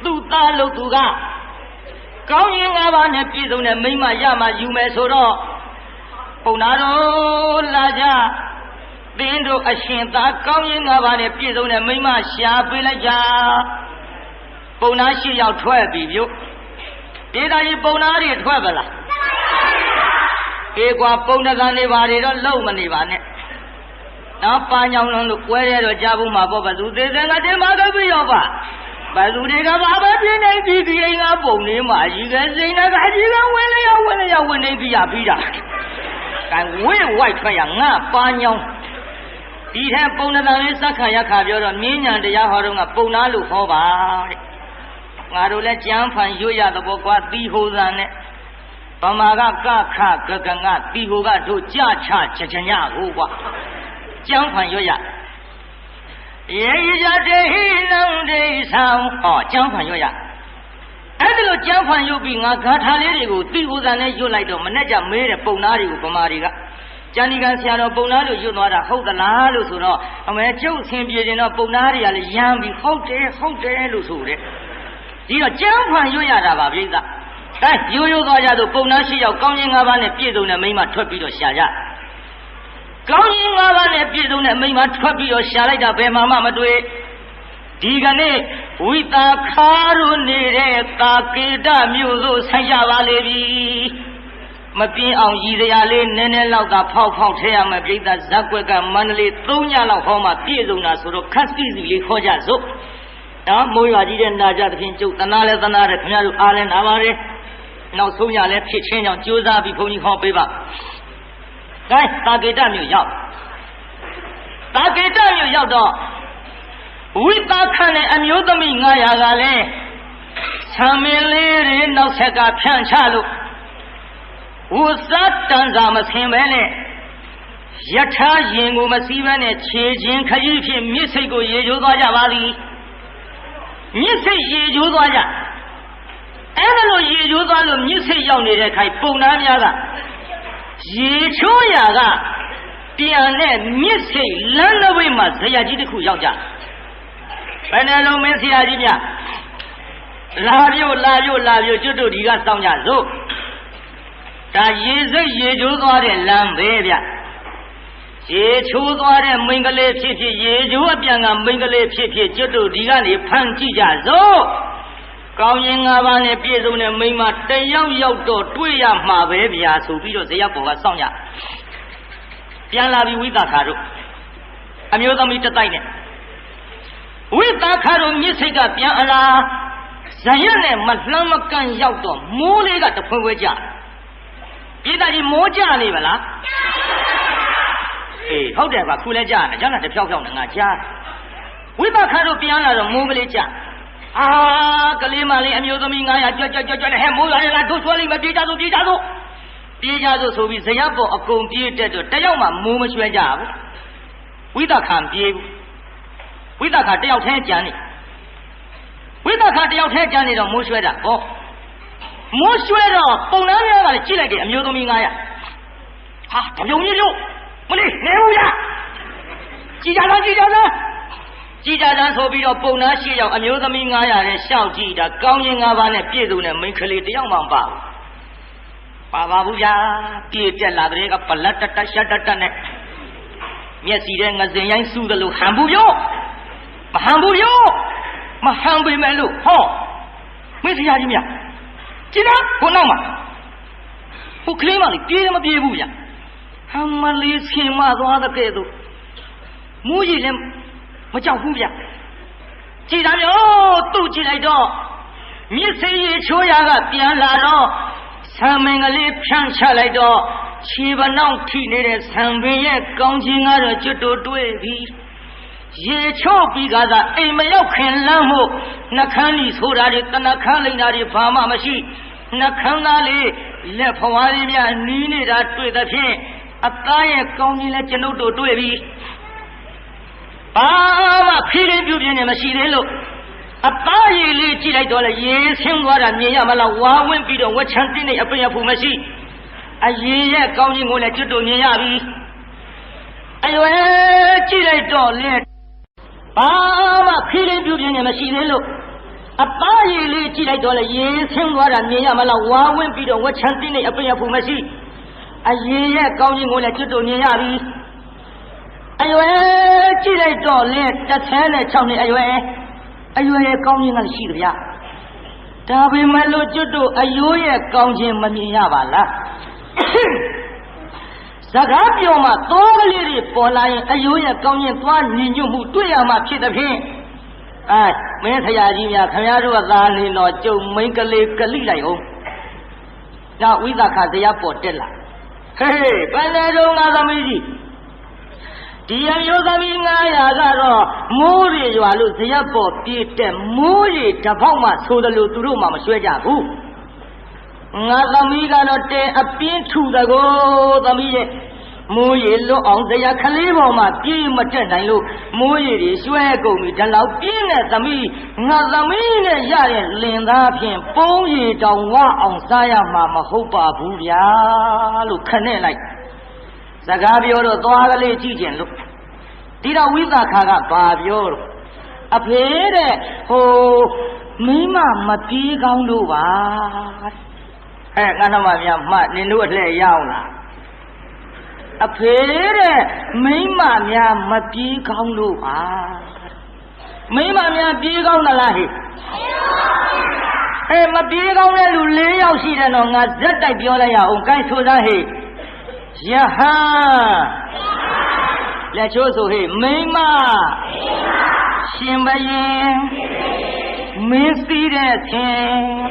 သူ့သားလို့သူကကောင်းခြင်း၅ပါးနဲ့ပြည့်စုံတဲ့မိမရမှယူမယ်ဆိုတော့ပုံနာတော်လာကြသင်တို့အရှင်သားကောင်းခြင်း၅ပါးနဲ့ပြည့်စုံတဲ့မိမရှာပေးလိုက်ကြပုံနာ၈ယောက်ထွက်ပြီပြုဒေတာကြီးပုံနာတွေထွက်ပါလားအေးကွာပုံတကနေပါတွေတော့လုံမနေပါနဲ့နောက်ပါညောင်းလုံးလို့ကွဲရဲတော့ကြားဖို့မှာပေါ့ဘသူသေးသေးကတင်ပါတော့ပြီရောပါဘသူတွေကဘာပဲပြင်းနေပြီးဒီအိမ်ကပုံလေးမှာကြီးကစိန်ကကြီးကဝင်လျောက်ဝင်နေပြီးရပြီးတာကံဝင့်ဝိုက်ထွက်ရငါပါညောင်းဒီထက်ပုံတန်လေးစက္ခရခါပြောတော့မြင်းညာတရားဟောတော့ကပုံနာလို့ဟောပါတဲ့ငါတို့လည်းကြမ်းဖန်ရွတ်ရတဲ့ဘောကွာတီဟိုသာနဲ့ဗမာကကခဂဂငါတီဟိုကတို့ကြချချညကိုကွာကြမ်းဖန်ရွတ်ရရေရတဲ့ဟိနံဒေဆောင်ဟောကြမ်းဖန်ရွတ်ရအဲ့ဒါလို့ကြမ်းဖန်ရွတ်ပြီးငါဂါထာလေးတွေကိုတီဟိုသာနဲ့ရွတ်လိုက်တော့မနဲ့ကြမေးတဲ့ပုံသားတွေကိုဗမာတွေကကျန်ဒီကံဆရာတော်ပုံသားတို့ရွတ်သွားတာဟုတ်သလားလို့ဆိုတော့အမေကျုပ်အစဉ်ပြေရင်တော့ပုံသားတွေကလည်းရမ်းပြီးဟုတ်တယ်လို့ဆိုတဲ့ဒီတော့ကျမ်းဖန်ရွတ်ရတာပါပြိဿအဲရိုးသွားကြသို့ပုံသားရှိရောက်ကောင်းခြင်း၅ပါးနဲ့ပြည့်စုံတဲ့မိမထွက်ပြီးတော့ရှာကြကောင်းခြင်း၅ပါးနဲ့ပြည့်စုံတဲ့မိမထွက်ပြီးတော့ရှာလိုက်တာဘယ်မှမတွေ့ဒီကနေ့ဝိတာခါတို့နေတဲ့တာကေတမြို့သို့ဆိုင်ကြပါလေပြီမပြင်းအောင်ရည်စရာလေးနည်းနည်းလောက်သာဖောက်ထဲရမယ်ပြိဿဇက်ွက်ကမန္တလေး3ညလောက်ဟောမှပြည့်စုံတာဆိုတော့ခက်စီစီလေးခေါ်ကြစို့နော်မိုးရွာကြီးတဲ့နာကြသဖြင့်ကျုပ်တနာလဲတနာတယ်ခင်ဗျားတို့အားလဲနာပါတယ်နောက်ဆုံးရလဲဖြစ်ချင်းကြောင့်ကြိုးစားပြီးဘုန်းကြီးဟောပေးပါကဲတာကေတမြို့ရောက်တာကေတမြို့ရောက်တော့ဝိပါခနဲ့အမျိုးသမီး900ကလည်းဆံမင်းလေးတွေနောက်ဆက်ကဖြန့်ချလို့ဝုသတန်စာမဆင်ပဲနဲ့ယထာရင်ကိုမစီးပဲနဲ့ခြေချင်းခကြီးဖြင့်မြစ်စိတ်ကိုရေချိုးသွားကြပါသည်မြစ်စိတ်ရေချိုးသွားကြအဲ့ဒါလို့ရေချိုးသွားလို့မြစ်စိတ်ရောက်နေတဲ့ခိုင်ပုံသားများကရေချိုးရာကပြန်တဲ့မြစ်စိတ်လမ်းတစ်ဝိမှာဇရာကြီးတစ်ခုရောက်ကြဘယ်နှလုံးမင်းဆရာကြီးများလာပြို့ကျွတ်တို့ဒီကစောင့်ကြစို့ဒါရေစိတ်ရေချိုးသွားတဲ့လမ်းပဲဗျရေချိုးသွားတဲ့မိန်းကလေးဖြစ်ဖြစ်ရေချိုးအပြန်ကမိန်းကလေးဖြစ်ဖြစ်ကျွတ်တို့ဒီကနေဖမ်းကြည့်ကြစို့ကောင်းရင်၅ပါးနဲ့ပြည့်စုံတဲ့မိန်းမတယောက်ယောက်တော့တွေ့ရမှာပဲဗျာဆိုပြီးတော့ဇရပ်ပေါ်ကစောင့်ကြပြန်လာပြီးဝိသခါတို့အမျိုးသမီးတတိုက်နဲ့ဝိသခါတို့မြစ်စိတ်ကပြန်အလားဇရက်နဲ့မလှမ်းမကန့်ရောက်တော့မိုးလေးကတဖွဲဖွဲကြပြည်သားကြီးမိုးကြနေပါလားအေးဟုတ်တယ်ပါခုလဲကြတယ်ကျန်တာတဖြောက်ဖြောက်နဲ့ငါကြားဝိသခါတို့ပြန်လာတော့မိုးကလေးကြအာကလေးမလေးအမျိုးသမီး900ကြွနဲ့ဟဲ့မိုးရလားတို့ဆွဲလိုက်မပြေးကြစို့ဆိုပြီးဇရပ်ပေါ်အကုန်ပြေးတက်တော့တယောက်မှမိုးမရွှဲကြဘူးဝိသခါပြေးဘူးဝိသခါတယောက်ထဲကြမ်းနေဝိသခါတယောက်ထဲကြမ်းနေတော့မိုးရွှဲတာဟောမိုးရွှဲတော့ပုံနှမ်းများကလည်းကြည့်လိုက်တယ်အမျိုးသမီး900ဟာတပြုံကြီးလို့မလေးနေဦးရကြည်ကြလားဆိုပြီးတော့ပုံနှမ်း8ယောက်အမျိုးသမီး900နဲ့ရှောက်ကြည့်တာကောင်းရင်5ပါးနဲ့ပြည့်စုံတဲ့မိန်းကလေးတယောက်မှမပါဘူးဗျာပြည့်တက်လာတဲ့ကပလက်တရှက်တနဲ့မျက်စီတဲ့ငစင်ရိုင်းစူးတယ်လို့ဟန်ဘူးပြောမဟန်ပေမဲ့လို့ဟောမင်းဆရာကြီးမြတ်记得我闹嘛，我可以嘛，你别嘛别不呀，他妈的钱嘛多的给都，每一人我叫不呀，既然哦都进来着，你谁也求呀个变拉着，上面个里偏下来着，七八闹体内的上边也钢筋啊着就都对比。也瞧比个子，哎，没要看栏目，那看你出来的，跟那看人家的爸妈没戏，那看那里来跑完里面女的在对的片，啊，大爷搞你来见到都对比，爸妈陪人就变那么稀的了，啊，大爷里进来多了，也听我的，你要么了，我问比着我强定的也不要不没戏，啊，爷爷搞你我来知道你呀比，哎呦哎，进来多了。爸妈陪人就变那么稀的了，啊，大爷里进来多了，也听我的，你要么了，我问比着我强定的也不要不没戏，啊，爷爷搞你我来知道你呀比，哎呦哎，进来多了，这才来找你，哎呦哎，哎呦哎，搞你俺稀的呀，这回买了知道，哎呦哎，搞你没你呀吧了。这个表嘛，多个里的波兰人，哎呦呀，高年多你就不对呀嘛，批的批，哎，没他家里面，看下这个哪里呢，就每个里个里来用，那为啥看这也不得了？嘿嘿，本来就俺咱们的，第二有咱们俺呀个说，某日原路这也不比的，某日这跑嘛，抽的路都是嘛么学家不？俺咱们个那这啊边出的个咱们也，每一路昂这呀看里跑嘛，边么正南路，每一的学狗咪这老边呢咱们，俺咱们呢也人领大片，包一张瓦昂啥呀嘛么好把不呀路看来来，这个表了多个来几件路，第二为啥看看把表了，啊别的哦没嘛么别讲路吧。哎，俺他妈呀妈，你弄来要了。啊，别的没嘛呀，没比高路啊，没嘛呀，比高那来。哎，没比高那路来要是的喏，俺这代表了呀，我该说啥嘿？呀哈，来就说嘿，没嘛，信不信？没事的钱。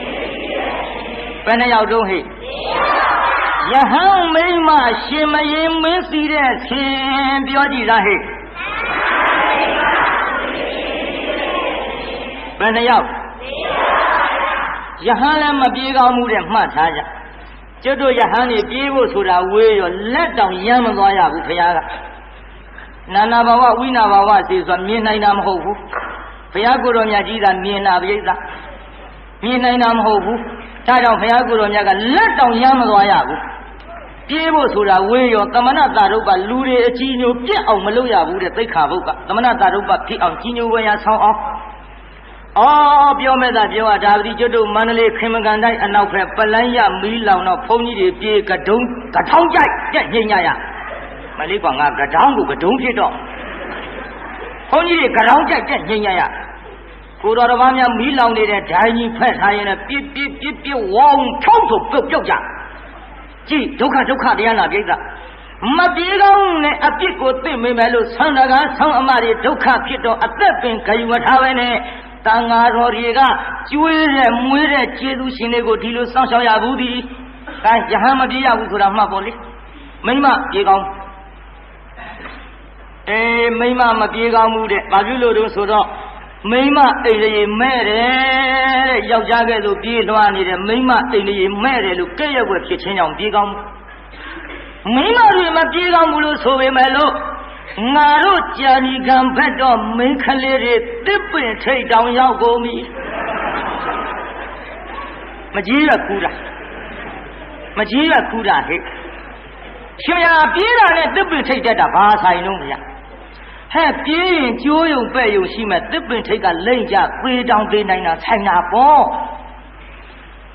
本来要中黑，也很没嘛，什么也没谁的钱标记上黑。本来要，也很来没别个木的嘛参加，就这也很的别个出来为了来当爷们做呀不可呀个，那把我为那把我谁说面那那么好苦，不要过着面记得面那别子，面那那么好苦。家长朋友姑娘家个来当爷们做呀不，别不出来为了咱们那大肉把路的鸡牛别熬么路呀不的最看不个，咱们那大肉把皮熬鸡牛我呀炒熬，哦表妹子表啊，这个的就都满那里开门干菜，那块本来呀没老那碰你的别个中个汤家这人家呀，没里光啊个长不个中皮着，碰你的个汤家这人家呀。古到的外面没老的人，柴泥快茶人呢，别往超头不表家，这都看的呀那别子，没别讲呢啊别个对没买路，上那个上阿妈的都看别着啊这边可以我查问呢，当俺说这个就人每人接触新那个地路上小牙布的，哎也还没别牙布出来嘛玻璃，没嘛别讲，哎没嘛没别讲木的，把这路都说到。没嘛，哎嘞买的，要价格都别乱的，没嘛，哎嘞买的都这一个批钱样别讲，没嘛的嘛别讲不了所谓买了，俺都家里干拍照没看来的，得本才当要过米，没几月哭着，没几月哭着嘿，什么呀？别人呢得本才在这发财弄的呀。还别人就用白用西嘛，日本这个人家非常非常的才拿包。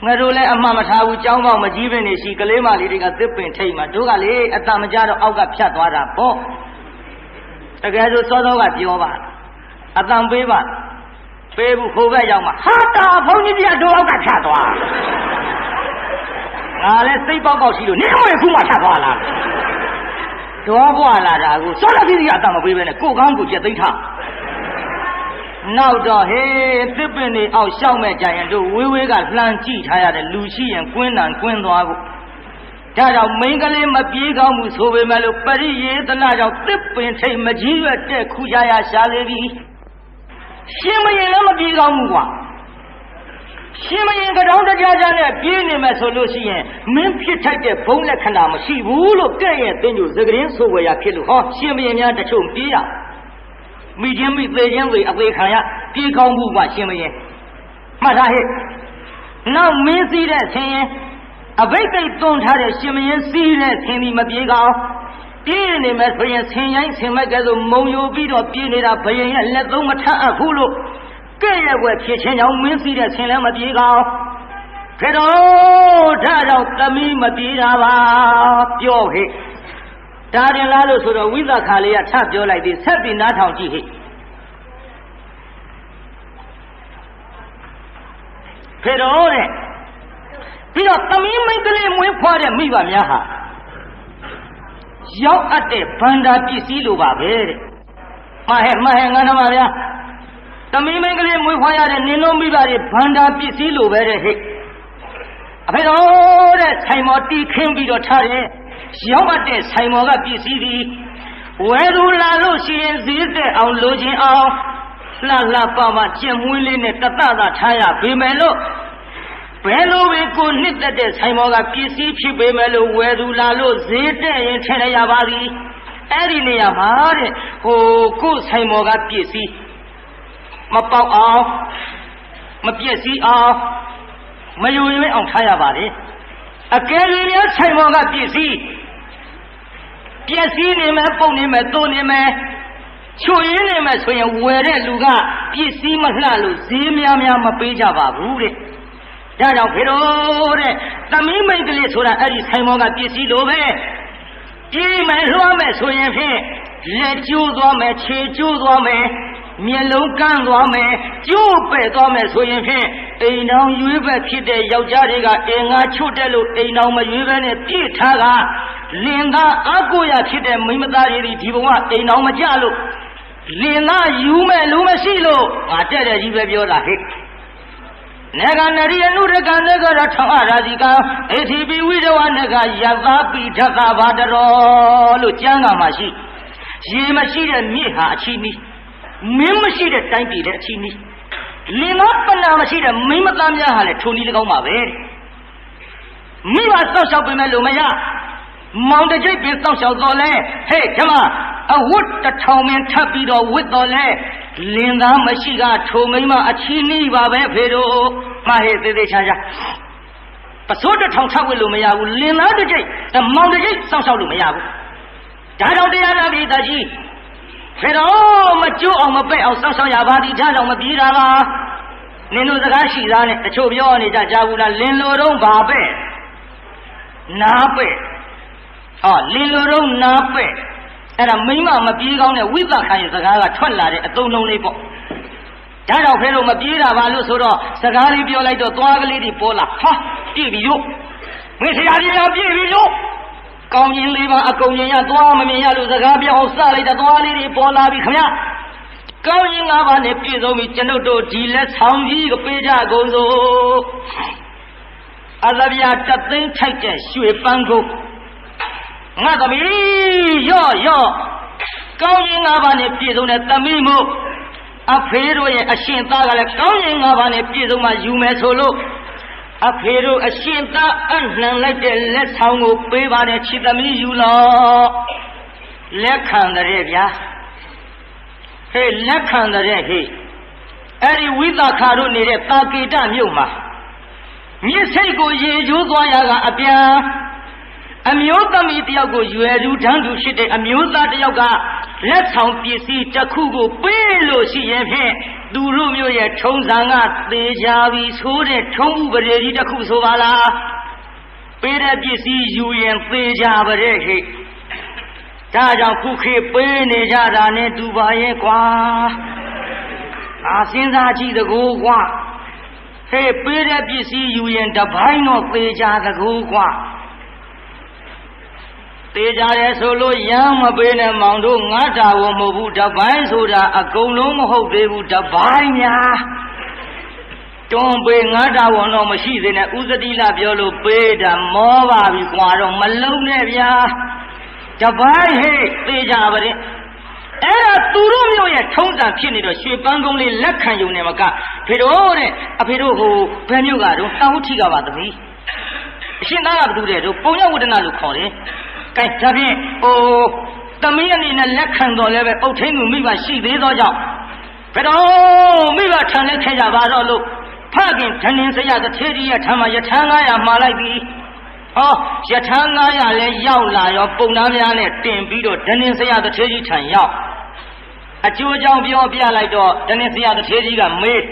我说来阿妈妈查我讲嘛，我基本的是个来嘛里这个日本车嘛，这个嘞，咱们家都熬个片多少包，这个就找到个标吧，咱背吧，背不后边讲嘛，哈大跑你家都熬个片多。ငါလည်းစိတ်ပေါက်ပေါက်ရှိလို့နေမွေခုမှထပ်သွားလာတော့ဘွာလာတာကိုစောရစီကအတမပေးပဲနဲ့ကိုကောင်းကိုကျက်သိမ်းထားနောက်တော့ဟေးသစ်ပင်တွေအောက်ရှောက်မဲ့ကြရင်တို့ဝေးဝေးကလှမ်းကြည့်ထားရတဲ့လူရှိရင်ကွင်းတန်ကွင်းသွားဖို့ဒါကြောင့်မိန်းကလေးမပြေးကောင်းမှုဆိုပေမဲ့လို့ပရိယေသနာကြောင့်သစ်ပင်ထိတ်မကြီးရွက်တဲ့ခူရရရှာလေပြီရှင်မရင်လည်းမပြေးကောင်းမှုကွာရှင်မရင်ကြောင်တကြကြနဲ့ပြေးနေမယ်ဆိုလို့ရှိရင်မင်းဖြစ်ထိုက်တဲ့ဘုံလက္ခဏာမရှိဘူးလို့ကဲ့ရဲ့သင်ညိုစကရင်းဆိုဝယ်ရဖြစ်လို့ဟောရှင်မရင်များတချို့ပြေးရမိချင်းမိသေးချင်းတွေအသေးခံရပြေးကောင်းမှုကရှင်မရင်မှတ်ထားဟဲ့နောက်မင်းစည်းတဲ့ဆင်းရင်အဘိဓိတ်သွန်ထားတဲ့ရှင်မင်းစီးတဲ့ဆင်းပြီးမပြေကောင်းပြေးနေမယ်ဆိုရင်ဆင်းရိုင်းဆင်းမဲ့ကဲဆိုမုံယိုပြီးတော့ပြေးနေတာဘယင်ရဲ့လက်သုံးမထအပ်ဘူးလို့ကဲ့ရဲ့ွယ်ဖြစ်ချင်းကြောင့်မင်းစီးတဲ့ဆင်းလည်းမပြေကောင်းခေတော်ဒါကြောင့်သမီးမပြေတာပါပြောဟဲ့ဒါရင်လားလို့ဆိုတော့ဝိသခါလေးကထပြောလိုက်သေးဆက်ပြီးနားထောင်ကြည့်ဟဲ့ခေတော်တဲ့ပြီးတော့သမီးမိန်းကလေးမွေးဖွားတဲ့မိဘများဟာရောက်အပ်တဲ့ဗန္ဒာပစ္စည်းလိုပါပဲတဲ့မှန်ဟဲ့ငါနှမဗျာသမီးမိန်းကလေးမွေးဖွားရတဲ့နင်တို့မိဘတွေဗန္ဒာပစ္စည်းလိုပဲတဲ့ဟဲ့အဖေတော်တဲ့ဆိုင်မော်တီးခင်းပြီးတော့ထားတယ်ရောက်အပ်တဲ့ဆိုင်မော်ကပစ္စည်းဒီဝယ်သူလာလို့ရှိရင်ဈေးတက်အောင်လိုချင်အောင်လှပပကျင်မွေးလေးနဲ့တသသာထားရပေမဲ့လို့ဘယ်လိုပဲကိုနှစ်သက်တဲ့ဆိုင်မော်ကပစ္စည်းဖြစ်ပေမဲ့လို့ဝယ်သူလာလို့ဈေးတက်ရင်ထည့်ရပါသည်အဲ့ဒီနေရာမှာတဲ့ကိုဆိုင်မော်ကပစ္စည်းမပေါက်အောင်မပြည့်စည်အောင်မယုံရင်အောင်ထားရပါတယ်အကယ်၍များဆိုင်မော်ကပစ္စည်းပျက်စီးနေမယ်ပုံနေမယ်သွန်းနေမယ်ချွေရင်းနေမယ်ဆိုရင်ဝယ်တဲ့လူကပစ္စည်းမလှလို့ဈေးများမပေးကြပါဘူးတဲ့ဒါကြောင့်ဖေတော်တဲ့သမီးမိန်းကလေးဆိုတာအဲ့ဒီဆိုင်မောကပစ္စည်းလိုပဲပြေးမယ်လွှမ်းမယ်ဆိုရင်ဖြင့်လက်ကျိုးသွားမယ်ခြေကျိုးသွားမယ်မျက်လုံးကန်းသွားမယ်ကျိုးပဲ့သွားမယ်ဆိုရင်ဖြင့်အိမ်တော်ရွေးပဲဖြစ်တဲ့ယောက်ျားတွေကအင်္ဂါချွတ်တယ်လို့အိမ်တော်မရွေးပဲနဲ့ပြည့်ထားကလင်သားအကိုရဖြစ်တဲ့မိန်းမသားတွေဒီဘုံကအိမ်တော်မကြလို့လင်သားယူမဲ့လူမရှိလို့ငါတဲ့တဲ့ကြီးပဲပြောတာဟဲ့နေကနရိယနုရကနေကရထောင်းရာဇီကအေသီပိဝိဒဝနကယသာပိဓကဘာတရောလို့ကျမ်းဂန်မှာရှိရေမရှိတဲ့မြစ်ဟာအချီနီးမင်းမရှိတဲ့တိုင်းပြည်တဲ့အချီနီးလင်သားပနာမရှိတဲ့မိန်းမသားများဟာလည်းထုံနီး၎င်းပါပဲမိဘစောက်ရှောက်ပေမဲ့လို့မရမောင်တကျိတ်ပင်စောက်ရှောက်တော်လဲဟဲ့ကျမအဝတ်တစ်ထောင်မင်းထပ်ပြီးတော့ဝတ်တော်လဲလင်သားမရှိကထုံမိန်းမအချီနီးပါပဲဖေတို့မဟဲ့သေးသေးချာပစိုးတစ်ထောင်ထပ်ဝတ်လို့မရဘူးလင်သားတကျိတ်မောင်တကျိတ်စောက်ရှောက်လို့မရဘူးဒါကြောင့်တရားနာပြီးသားကြီးဖေတော့မကျိုးအောင်မပဲ့အောင်စောက်ရှောက်ရပါသည်ဒါကြောင့်မပြေးတာပါနင်တို့စကားရှိသားနဲ့တချို့ပြောနေကြကြားဘူးလားလင်လိုတော့ဘာပဲ့နားပဲ့လင်လိုတော့နားပဲ့အဲ့ဒါမိမမပြေးကောင်းတဲ့ဝိသခိုင်စကားကထွက်လာတဲ့အသုံးလုံးလေးပေါ့ဒါကြောင့်ဖေတို့မပြေးတာပါလို့ဆိုတော့စကားလေးပြောလိုက်တော့သွားကလေးတွေပေါ်လာဟာပြည့်ပြီလို့မင်းဆရာကြီးကပြည့်ပြီလို့ကောင်းခြင်းလေးပါအကုန်ရင်ရသွားမမြင်ရလို့စကားပြောအောင်စလိုက်တဲ့သွားလေးတွေပေါ်လာပြီခင်ဗျကောင်းခြင်း၅ပါးနဲ့ပြည့်စုံပြီကျွန်ုပ်တို့ဒီလက်ဆောင်ကြီးကိုပေးကြကုန်စို့အသဗျာတသိန်းထိုက်တဲ့ရွှေပန်းကိုငါသမီးရော့ကောင်းခြင်း၅ပါးနဲ့ပြည့်စုံတဲ့သမီးမို့အဖေတို့ရဲ့အရှင်သားကလည်းကောင်းခြင်း၅ပါးနဲ့ပြည့်စုံမှယူမယ်ဆိုလို့အဖေတို့အရှင်သားအနှံလိုက်တဲ့လက်ဆောင်ကိုပေးပါနဲ့ချစ်သမီးယူလို့လက်ခံတဲ့ဗျာဟေးလက်ခံတဲ့ဟေးအဲ့ဒီဝိသခါတို့နေတဲ့တာကေတမြို့မှာမြစ်စိတ်ကိုရေကျိုးသွားရကအပြန်အမျိုးသမီးတယောက်ကိုရွယ်သူတန်းသူရှိတဲ့အမျိုးသားတယောက်ကလက်ဆောင်ပစ္စည်းတစ်ခုကိုပေးလို့ရှိရင်ဖြင့်သူတို့မျိုးရဲ့ထုံးစံကသေချာပြီးဆိုတဲ့ထုံးဥပဒေကြီးတစ်ခုဆိုပါလားပေးတဲ့ပစ္စည်းယူရင်သေချာပါတဲ့ခေဒါကြောင့်ခုခေပေးနေကြတာနဲ့တူပါရဲ့ကွာစဉ်းစားကြည့်တကူကွာ ဟေးပေးတဲ့ပစ္စည်းယူရင်တပိုင်းတော့သေချာသကူကွာသေချာတယ်ဆိုလို့ရမ်းမပေးနဲ့မောင်တို့ငါတာဝမဟုတ်ဘူးတပိုင်းဆိုတာအကုန်လုံးမဟုတ်သေးဘူးတပိုင်းများတွန်းပေးငါတာဝတော့မရှိသေးနဲ့ဥစတိလပြောလို့ပေးတာမောပါပြီကွာတော့မလုံးနဲ့ဗျာတပိုင်းဟေးသေချာပါတဲ့အဲ့ဒါသူတို့မျိုးရဲ့ထုံးစံဖြစ်နေတော့ရွှေပန်းကုန်းလေးလက်ခံယူနေမှာကဖေတို့တဲ့အဖေတို့ဟိုဘယ်မျိုးကတော့တောင်ဝထီကပါသမီးအရှင်သားကဘယ်သူတဲ့တို့ပုံရဝတ္တနာလို့ခေါ်တယ်ကဲဒါဖြင့်ဟိုသမီးအနေနဲ့လက်ခံတော်လဲပဲအုတ်ထင်းသူမိဘရှိသေးသောကြောင့်ဖေတို့မိဘထံလက်ခဲ့ကြပါတော့လို့ဖခင်ဓနင်စရတထေကြီးရဲ့ထံမှာယထာ900မှာလိုက်ပြီဟောယထာ900လဲရောက်လာရောပုံသားများနဲ့တင်ပြီးတော့ဓနင်စရတထေကြီးထံရောက်အကျိုးကြောင့်ပြောပြလိုက်တော့ဓနင်စရတထေကြီးကမေး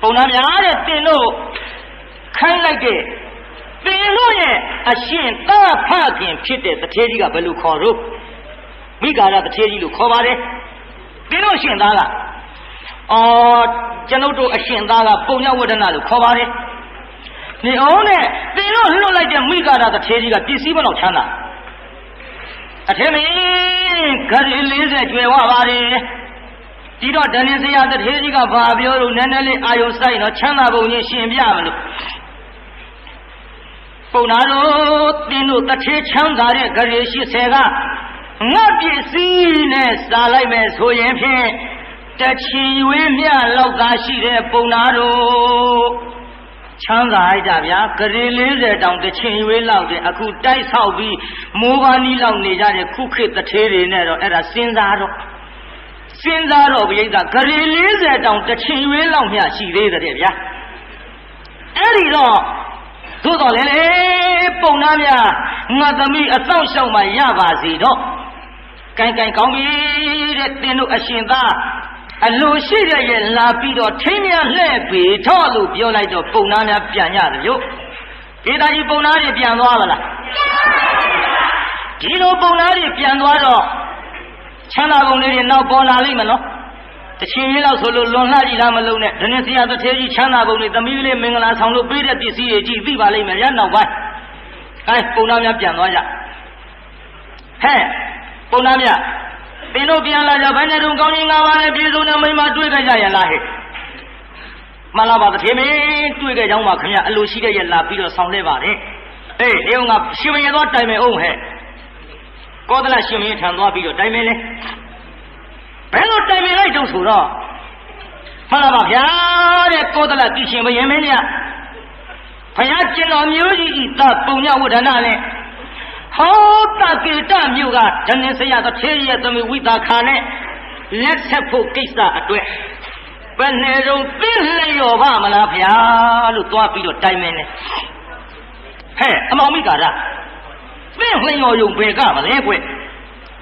ပုံသားများတဲ့တင်တို့ခိုင်းလိုက်တဲ့တင်တို့ရဲ့အရှင်သားဖခင်ဖြစ်တဲ့တထေကြီးကဘယ်လိုခေါ်တော့မိဂါရတထေကြီးလို့ခေါ်ပါတယ်တင်တို့ရှင်သားကကျွန်ုပ်တို့အရှင်သားကပုံညဝဒနာလို့ခေါ်ပါတယ်နေအောင်နဲ့တင်တို့လွတ်လိုက်တဲ့မိဂါရတထေကြီးကပစ္စည်းဘလောက်ချမ်းသာအထေမင်းဂရီ40ကျွယ်ဝပါတယ်ဒီတော့ဓနင်စရာတထေကြီးကဘာပြောလို့နည်းနည်းလေးအာယုံစိုက်တော့ချမ်းသာပုံကြီးရှင်ပြမလို့ပုံနာတို့တင်တို့တထေချမ်းသာတဲ့ဂရီ80ကငါပစ္စည်းနဲ့စားလိုက်မယ်ဆိုရင်ဖြင့်တချီရွေးမြလောက်သာရှိတဲ့ပုံနာတို့ချမ်းသာလိုက်ကြဗျာဂရီ40တောင်တချင်ရွေးလောက်တဲ့အခုတိုက်ဆောက်ပြီးမိုးပါနီးလောက်နေကြတဲ့ခုခေတ်တထေးတွေနဲ့တော့အဲ့ဒါစဉ်းစားတော့ပြိဿဂရီ40တောင်တချင်ရွေးလောက်မျှရှိသေးတယ်ဗျာအဲ့ဒီတော့သို့တော်လည်းလေပုံနာများငါသမီးအဆောင်ရှောက်မှရပါစေတော့ကိုင်ကောင်းပြီတဲ့တင်တို့အရှင်သားအလိုရှိတဲ့ရဲ့လာပြီးတော့ထိမ်းမြလှဲ့ပေတော့လို့ပြောလိုက်တော့ပုံနာများပြန်ရတယ်လို့ဒေတာကြီးပုံနာတွေပြန်သွားပါလားဒီလိုပုံနာတွေပြန်သွားတော့ချမ်းသာပုံလေးတွေနောက်ပေါ်လာလိမ့်မယ်နော်တချင်လေးလောက်ဆိုလို့လွန်လှကြည့်လားမလုံးနဲ့ဒနေ့ဆရာတထေကြီးချမ်းသာပုံတွေသမီးလေးမင်္ဂလာဆောင်လို့ပေးတဲ့ပစ္စည်းတွေကြည့်သိပါလိမ့်မယ်ရနောက်ပိုင်းအဲပုံနာများပြန်သွားကြဟဲ့ပုံနာများသင်တို့ပြန်လာကြဘယ်နဲ့တော့ကောင်းကြီး၅ပါးနဲ့ပြည်စုံတဲ့မိမတွေ့ကြရလားဟဲ့မလာပါတထေမင်းတွေ့ကြကြောင်းပါခင်ဗျအလိုရှိတဲ့ရဲ့လာပြီးတော့ဆောင်လဲပါတယ်အေးဒီကရှင်မင်းသွားတိုင်မယ်အောင်ဟဲ့ကောသလရှင်မင်းထံသွားပြီးတော့တိုင်မယ်လေဘယ်လိုတိုင်မယ်လိုက်တော့ဆိုတော့မှန်ပါဗျာတဲ့ကောသလတိရှင်ဘယင်မင်းညဘုရားကျင်တော်မျိုးကြီးဤသပုံညဝဒနာနဲ့ဟောတကေတမြို့ကဓနင်စရတထေးရဲ့သမီးဝိသခာနဲ့လက်ဆက်ဖို့ကိစ္စအတွက်ဘယ်နဲ့တော့သိလျော်ပါမလားဗျာလို့သွားပြီးတော့တိုင်မယ်နဲ့ဟဲ့အမောင်မိကာရသိလျော်ရုံဘယ်ကမလဲကွ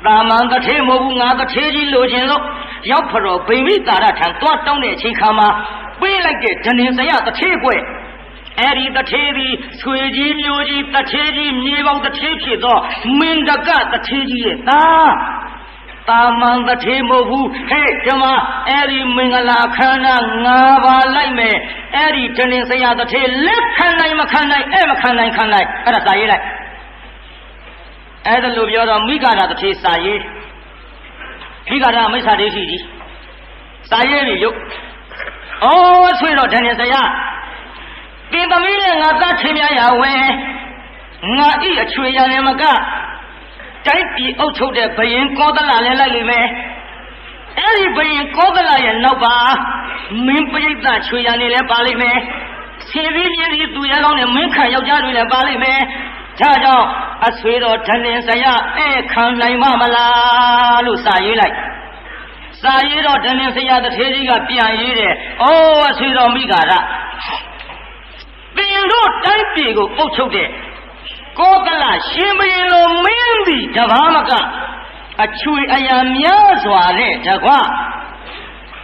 တာမန်တထေးမဟုတ်ဘူးငါတထေးကြီးလိုချင်လို့ရောက်ဖတော်ဗိမိကာရထံသွားတောင်းတဲ့အချိန်ခါမှာပေးလိုက်တဲ့ဓနင်စရတထေးကွအဲ့ဒီတထေးသည်ဆွေကြီးမျိုးကြီးတထေးကြီးမြေပေါင်းတထေးဖြစ်သောမင်းတကတထေးကြီးရဲ့တာမန်တထေးမဟုတ်ဘူးဟဲ့ဒီမှာအဲ့ဒီမင်္ဂလာခန္ဓာ၅ပါးလိုက်မယ်အဲ့ဒီဓနင်စရတထေးလက်ခံနိုင်မခံနိုင်အဲ့မခံနိုင်ခံနိုင်အဲ့ဒါစာရေးလိုက်အဲ့ဒါလို့ပြောတော့မိဂါရတထေးစာရေးမိဂါရမိစ္ဆာဒိဋ္ဌိကြီးစာရေးပြီလို့ဆွေတော့ဓနင်စရသင်သမီးနဲ့ငါသားချင်းများရဝဲငါဤအချွေရလည်းမကတိုက်ပြည်အုပ်ချုပ်တဲ့ဘယင်ကောသလလည်းလိုက်လိမ့်မယ်အဲ့ဒီဘယင်ကောသလရဲ့နောက်ပါမင်းပရိသတ်ချွေရနေလည်းပါလိမ့်မယ်ဆင်းပြီးမြည်ပြီးသူရကောင်းနဲ့မင်းခံယောက်ျားတွေလည်းပါလိမ့်မယ်ဒါကြောင့်အဆွေတော်ဓနင်စရခံနိုင်မလားလို့စာရေးလိုက်စာရေးတော့ဓနင်စရတထေးကြီးကပြန်ရေးတယ်အဆွေတော်မိဂါရသင်တို့တိုင်းပြည်ကိုအုပ်ချုပ်တဲ့ကောသလရှင်ဘုရင်လိုမင်းသည်တပါးမကအချွေအရာများစွာနဲ့တကွ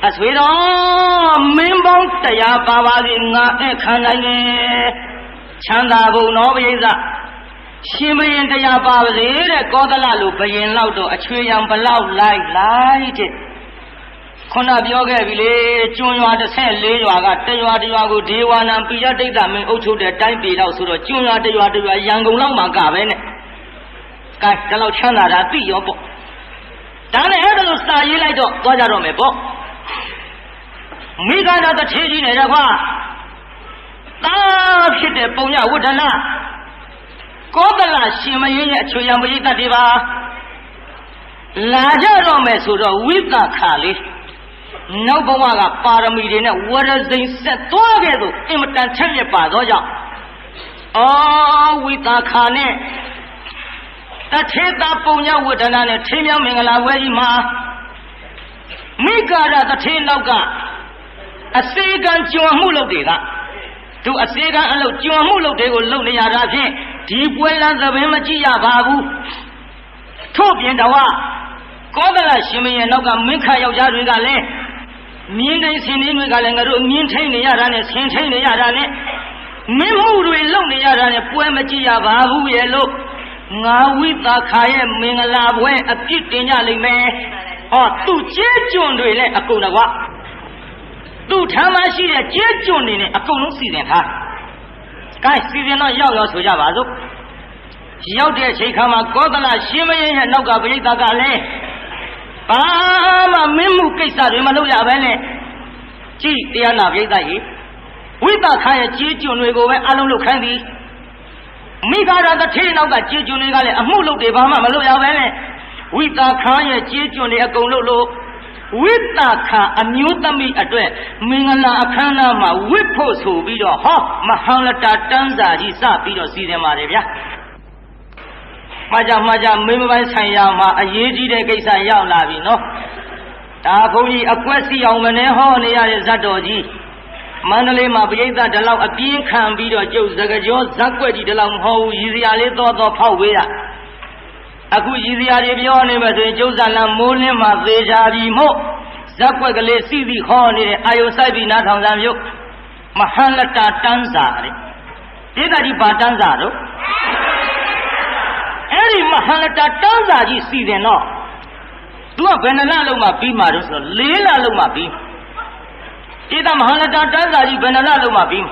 အဆွေတော်မင်းပေါင်း100ပါပါစီငါခံနိုင်တယ်ချမ်းသာကုန်တော်ဘုရင်ရှင်ဘုရင်100ပါပါစေတဲ့ကောသလလိုဘုရင်လောက်တော့အချွေရံဘလောက်လိုက်တဲ့ ခုနပြောခဲ့ပြီလေကျွန်းရွာ14ရွာကတရွာကိုဒေဝနာပိယဒိဋ္ဌမင်းအုပ်ချုပ်တဲ့တိုင်းပြည်လောက်ဆိုတော့ကျွန်းရွာတရွာရန်ကုန်လောက်မှာကပဲနဲ့ကဲဒါလောက်ချမ်းသာတာသိရောပေါ့ဒါနဲ့အဲ့ဒါလို့စာရေးလိုက်တော့သွားကြတော့မယ်ပေါ့မိဂန္ဓတထေကြီးနဲ့တကွာတာဖြစ်တဲ့ပုံညဝဋ္ဌနာကောသလရှင်မင်းရဲ့အချွေရံပရိသတ်တွေပါလာကြတော့မယ်ဆိုတော့ဝိသခါလေးနောက်ဘဝကပါရမီတွေနဲ့ဝရဇိန်ဆက်သွားခဲ့သို့အင်မတန်ထက်မြက်ပါသောကြောင့်ဝိသခါနဲ့တထေတာပုံညဝဋ္ဌနာနဲ့ထေမြောင်မင်္ဂလာပွဲကြီးမှာမိဂါရတထေနောက်ကအစေကံကျွံမှုလုပ်တွေကသူအစေကံအလုပ်ကျွံမှုလုပ်တွေကိုလုပ်နေရတာဖြင့်ဒီပွဲလမ်းသဘင်မကြည့်ရပါဘူးထို့ပြင်တော့ကောသလရှင်မင်းရဲ့နောက်ကမင်းခါယောက်ျားတွေကလည်းမြင်းတိုင်းဆင်းနေတွေကလည်းငါတို့မြင်းထိန်နေရတာနဲ့ဆင်းထိန်နေရတာနဲ့မင်းမှုတွေလုပ်နေရတာနဲ့ပွဲမကြည့်ရပါဘူးရဲ့လို့ငါဝိသခါရဲ့မင်္ဂလာပွဲအပြစ်တင်ကြလိမ့်မယ်သူကျေးကျွန်တွေလည်းအကုန်တော့သူထမ်းမရှိတဲ့ကျေးကျွန်တွေနဲ့အကုန်လုံးစီစဉ်ထားကဲစီစဉ်တော့ရောက်ဆိုကြပါစို့ရောက်တဲ့အချိန်ခါမှာကောသလရှင်မင်းရဲ့နောက်ကပရိသတ်ကလည်းဘာမှမင်းမှုကိစ္စတွေမလုပ်ရဘဲနဲ့ကြည်တရားနာပရိသတ်ကြီးဝိသခါရဲ့ကျေးကျွန်တွေကိုပဲအလုံးလုပ်ခိုင်းသည်မိဂါရတထေနောက်ကကျေးကျွန်တွေကလည်းအမှုလုပ်တွေဘာမှမလုပ်ရဘဲနဲ့ဝိသခါရဲ့ကျေးကျွန်တွေအကုန်လုပ်လို့ဝိသခါအမျိုးသမီးအတွက်မင်္ဂလာအခမ်းအနားမှာဝိဖို့ဆိုပြီးတော့မဟာလတာတန်းစာကြီးစပြီးတော့စီစဉ်ပါတယ်ဗျာမှားကြမင်းမပိုင်းဆိုင်ရာမှာအရေးကြီးတဲ့ကိစ္စရောက်လာပြီနော်ဒါဘုန်းကြီးအကွက်စီအောင်မနေဟောနေရတဲ့ဇတ်တော်ကြီးမန္တလေးမှာပရိသတ်ဒီလောက်အပြင်းခံပြီးတော့ကျုပ်စကားကြောဇက်ကွက်ကြီးဒီလောက်မဟုတ်ဘူးရည်စရာလေးတော့ဖောက်ဝေးရအခုရည်စရာတွေပြောနေမှဆိုရင်ကျုပ်ဇာလံမိုးလင်းမှာသေချာပြီမို့ဇက်ကွက်ကလေးစီစီခေါ်နေတဲ့အာယုဆိုင်ပြီးနားထောင်စံမျိုးမဟာလတာတန်းစာတဲ့ဒီကတိဘာတန်းစာတော့အဲ့ဒီမဟာလတာတန်းစာကြီးစီစဉ်တော့သူကဘယ်နှလလုံးမှပြီးမှာတော့ဆိုတော့4လလုံးမှပြီးဒီကမဟာလတာတန်းစာကြီးဘယ်နှလလုံးမှပြီး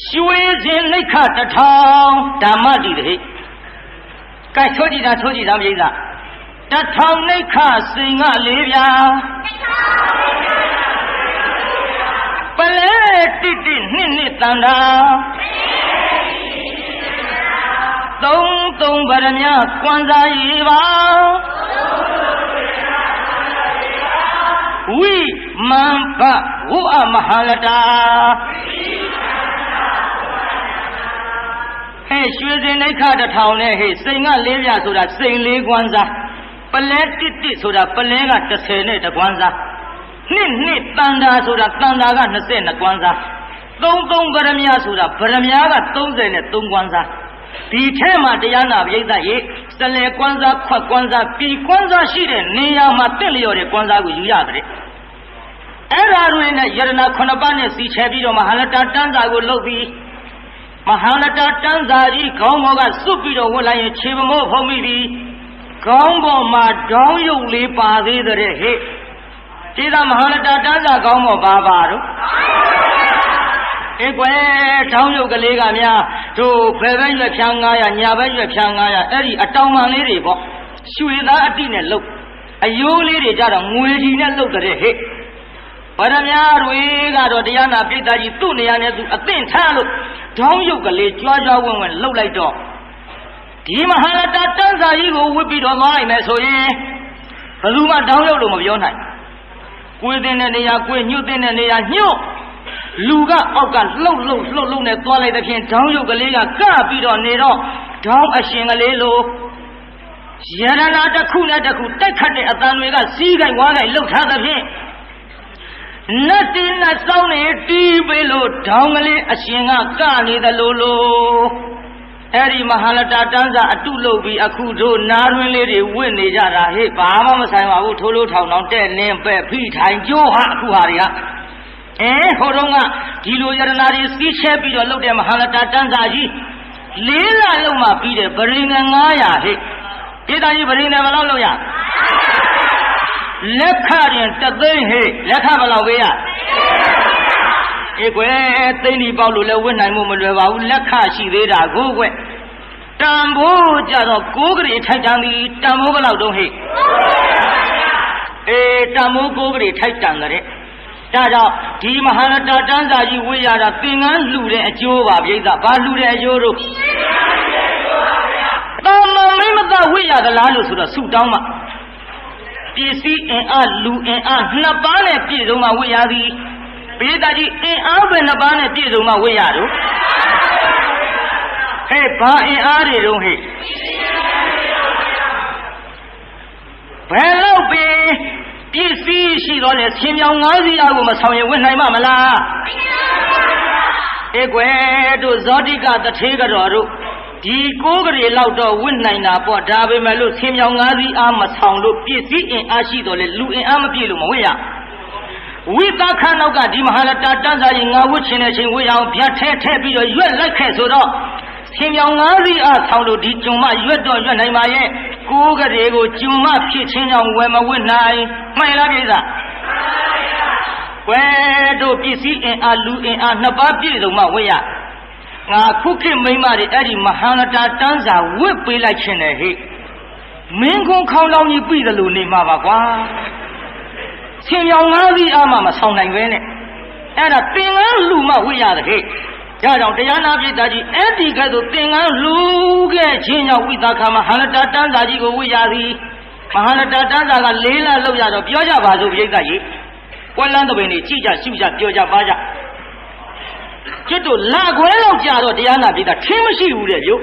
ရွှေစဉ်လိခ1000ဓမ္မတိတဟိကဲချိုးကြည့်တာပြိဿ1000လိခစိန်က4ပြာပလဲတိနှစ်တန်တာသုံးဗရမကွန်စာရီပါဝိမံဘဝုအမဟာလတာဟဲ့ရွှေစင်လိခ1000နဲ့ဟဲ့စိန်က4ပြဆိုတာစိန်4ကွန်စာပလဲတိဆိုတာပလဲက30နဲ့1ကွန်စာနှစ်တန်တာဆိုတာတန်တာက22ကွန်စာသုံးဗရမဆိုတာဗရမက30နဲ့3ကွန်စာဒီထဲမှာတရားနာပရိသတ်ရေစလဲကွမ်းစားခွက်ကွမ်းစားပြည်ကွမ်းစားရှိတဲ့နေရာမှာတင့်လျော်တဲ့ကွမ်းစားကိုယူရတယ်အဲ့ဒါတွေနဲ့ယရဏ9ပါးနဲ့စီချဲပြီးတော့မဟာလတာတန်းစာကိုလုပ်ပြီးမဟာလတာတန်းစာကြီးခေါင်းပေါ်ကစွတ်ပြီးတော့ဝင်လိုက်ရင်ခြေပမိုးဖုံးမိပြီးခေါင်းပေါ်မှာဒေါင်းရုပ်လေးပါသေးတဲ့ဟဲ့ဒီကမဟာလတာတန်းစာခေါင်းပေါ်ပါတော့ကွယ်ထောင်းရုပ်ကလေးကများတို့ဘယ်ဘက်ရွက်ဖြန်း900ညာဘက်ရွက်ဖြန်း900အဲ့ဒီအတောင်မှန်လေးတွေပေါ့ရွှေသားအတိနဲ့လှုပ်အယိုးလေးတွေကြတော့ငွေကြီးနဲ့လှုပ်တဲ့ဟဲ့ဗရမတွေကတော့တရားနာပိဋကကြီးသူ့နေရာနဲ့သူအသင့်ထားလို့ထောင်းရုပ်ကလေးကြွားဝင်လှုပ်လိုက်တော့ဒီမဟာလတာတန်းစာကြီးကိုဝစ်ပြီးတော့သွားနိုင်မယ်ဆိုရင်ဘယ်သူမှထောင်းရုပ်လို့မပြောနိုင်ကိုယ်တင်တဲ့နေရာကိုယ်ညှို့တဲ့နေရာညှို့လူကအောက်ကလှုပ်နဲ့သွားလိုက်တဲ့ဖြင့်ဒေါင်းရုပ်ကလေးကကပြီးတော့နေတော့ဒေါင်းအရှင်ကလေးလိုယရနာတစ်ခုနဲ့တစ်ခုတိုက်ခတ်တဲ့အတန်တွေကစီးကိုင်ဝါးကိုင်လှုပ်ထားတဲ့ဖြင့်နတ်တင်းနဲ့စောင်းနေတီးပေးလို့ဒေါင်းကလေးအရှင်ကကနေတယ်လို့အဲ့ဒီမဟာလတာတန်းစာအတုလုပ်ပြီးအခုတို့နားတွင်လေးတွေဝင့်နေကြတာဟေ့ဘာမှမဆိုင်ပါဘူးထိုးလို့ထောင်ထောင်တဲ့နင်းပဲ့ဖိထိုင်ကြိုးဟာအခုဟာတွေကဟိုတုန်းကဒီလိုယရနာတွေစီးချဲပြီးတော့လုပ်တဲ့မဟာလတာတန်းစာကြီး4လလုံးမှပြီးတယ်ဗရိငယ်900ဟဲ့ဒီတိုင်းဗရိငယ်ဘယ်လောက်လုပ်ရ လက်ခရင်တသိန်းဟေးလက်ခဘယ်လောက်ပေးရအေးကွယ်သိန်းဒီပေါက်လို့လည်းဝတ်နိုင်မှုမလွယ်ပါဘူးလက်ခရှိသေးတာကိုကွယ်တန်ဖိုးကြတော့ကိုးကလေးထိုက်တန်သည်တန်ဖိုးဘယ်လောက်တုံးဟေးအေးတန်ဖိုးကိုးကလေးထိုက်တန်ကြတဲ့ဒါကြောင့်ဒီမဟာရတတန်းစာကြီးဝေးရတာသင်္ကန်းလှူတဲ့အကျိုးပါပြိဿဘာလှူတဲ့အကျိုးတို့တာမန်မင်းမသာဝေးရသလားလို့ဆိုတော့ဆုတောင်းမှပစ္စည်းအင်အားလူအင်အားနှစ်ပါးနဲ့ပြည့်စုံမှဝေးရသည်ပြိဿကြီးအင်အားပဲနှစ်ပါးနဲ့ပြည့်စုံမှဝေးရတော့ဟဲ့ဘာအင်အားတွေတုံးဟဲ့ဘယ်လောက်ပဲပစ္စည်းရှိတော့လေဆင်မြောင်၅စီးအားကိုမဆောင်ရင်ဝတ်နိုင်မှာမလားအေးကွယ်တို့ဇောတိကတထေးကတော်တို့ဒီကိုးကလေးလောက်တော့ဝတ်နိုင်တာပေါ့ဒါပေမဲ့လို့ဆင်မြောင်၅စီးအားမဆောင်လို့ပစ္စည်းအင်အားရှိတော့လေလူအင်အားမပြည့်လို့မဝတ်ရဝိသခနောက်ကဒီမဟာရတတန်းစာကြီးငါဝတ်ချင်တဲ့ချိန်ဝတ်ရအောင်ဗျာထဲပြီးတော့ရွက်လိုက်ခဲ့ဆိုတော့ဆင်မြောင်၅စီးအားဆောင်လို့ဒီကျုံမရွက်တော့ရွက်နိုင်ပါရဲ့ကိုးကလေးကိုကျုံမဖြစ်ချင်းကြောင့်ဝယ်မဝတ်နိုင်မှန်လားပြိဿကွယ်တို့ပစ္စည်းအင်အားလူအင်အားနှစ်ပါးပြည့်စုံမှဝတ်ရငါခုခေတ်မိန်းမတွေအဲ့ဒီမဟာရတတန်းစာဝတ်ပေးလိုက်ခြင်းနဲ့ဟိမင်းကုန်းခေါင်းလောင်းကြီးပြည်တယ်လို့နေမှာပါကွာဆင်မြောင်၅စီးအားမှမဆောင်နိုင်ပဲနဲ့အဲ့ဒါသင်္ကန်းလူမှဝတ်ရတယ်ဟိဒါကြောင့်တရားနာပိဋကကြီးအဲ့ဒီကဲ့သို့သင်္ကန်းလူခဲ့ခြင်းကြောင့်ဝိသခမဟာရတတန်းစာကြီးကိုဝတ်ရသည်မဟာရတတန်းစာက၄လလောက်ရတော့ပြောကြပါစို့ပိဋကကြီးကွက်လန်းတပင်တွေကြည့်ကြရှုကြပြောကြပါကြကျွတ်တို့လာခွဲလောက်ကြတော့တရားနာပိဋကထင်းမရှိဘူးတဲ့ယုတ်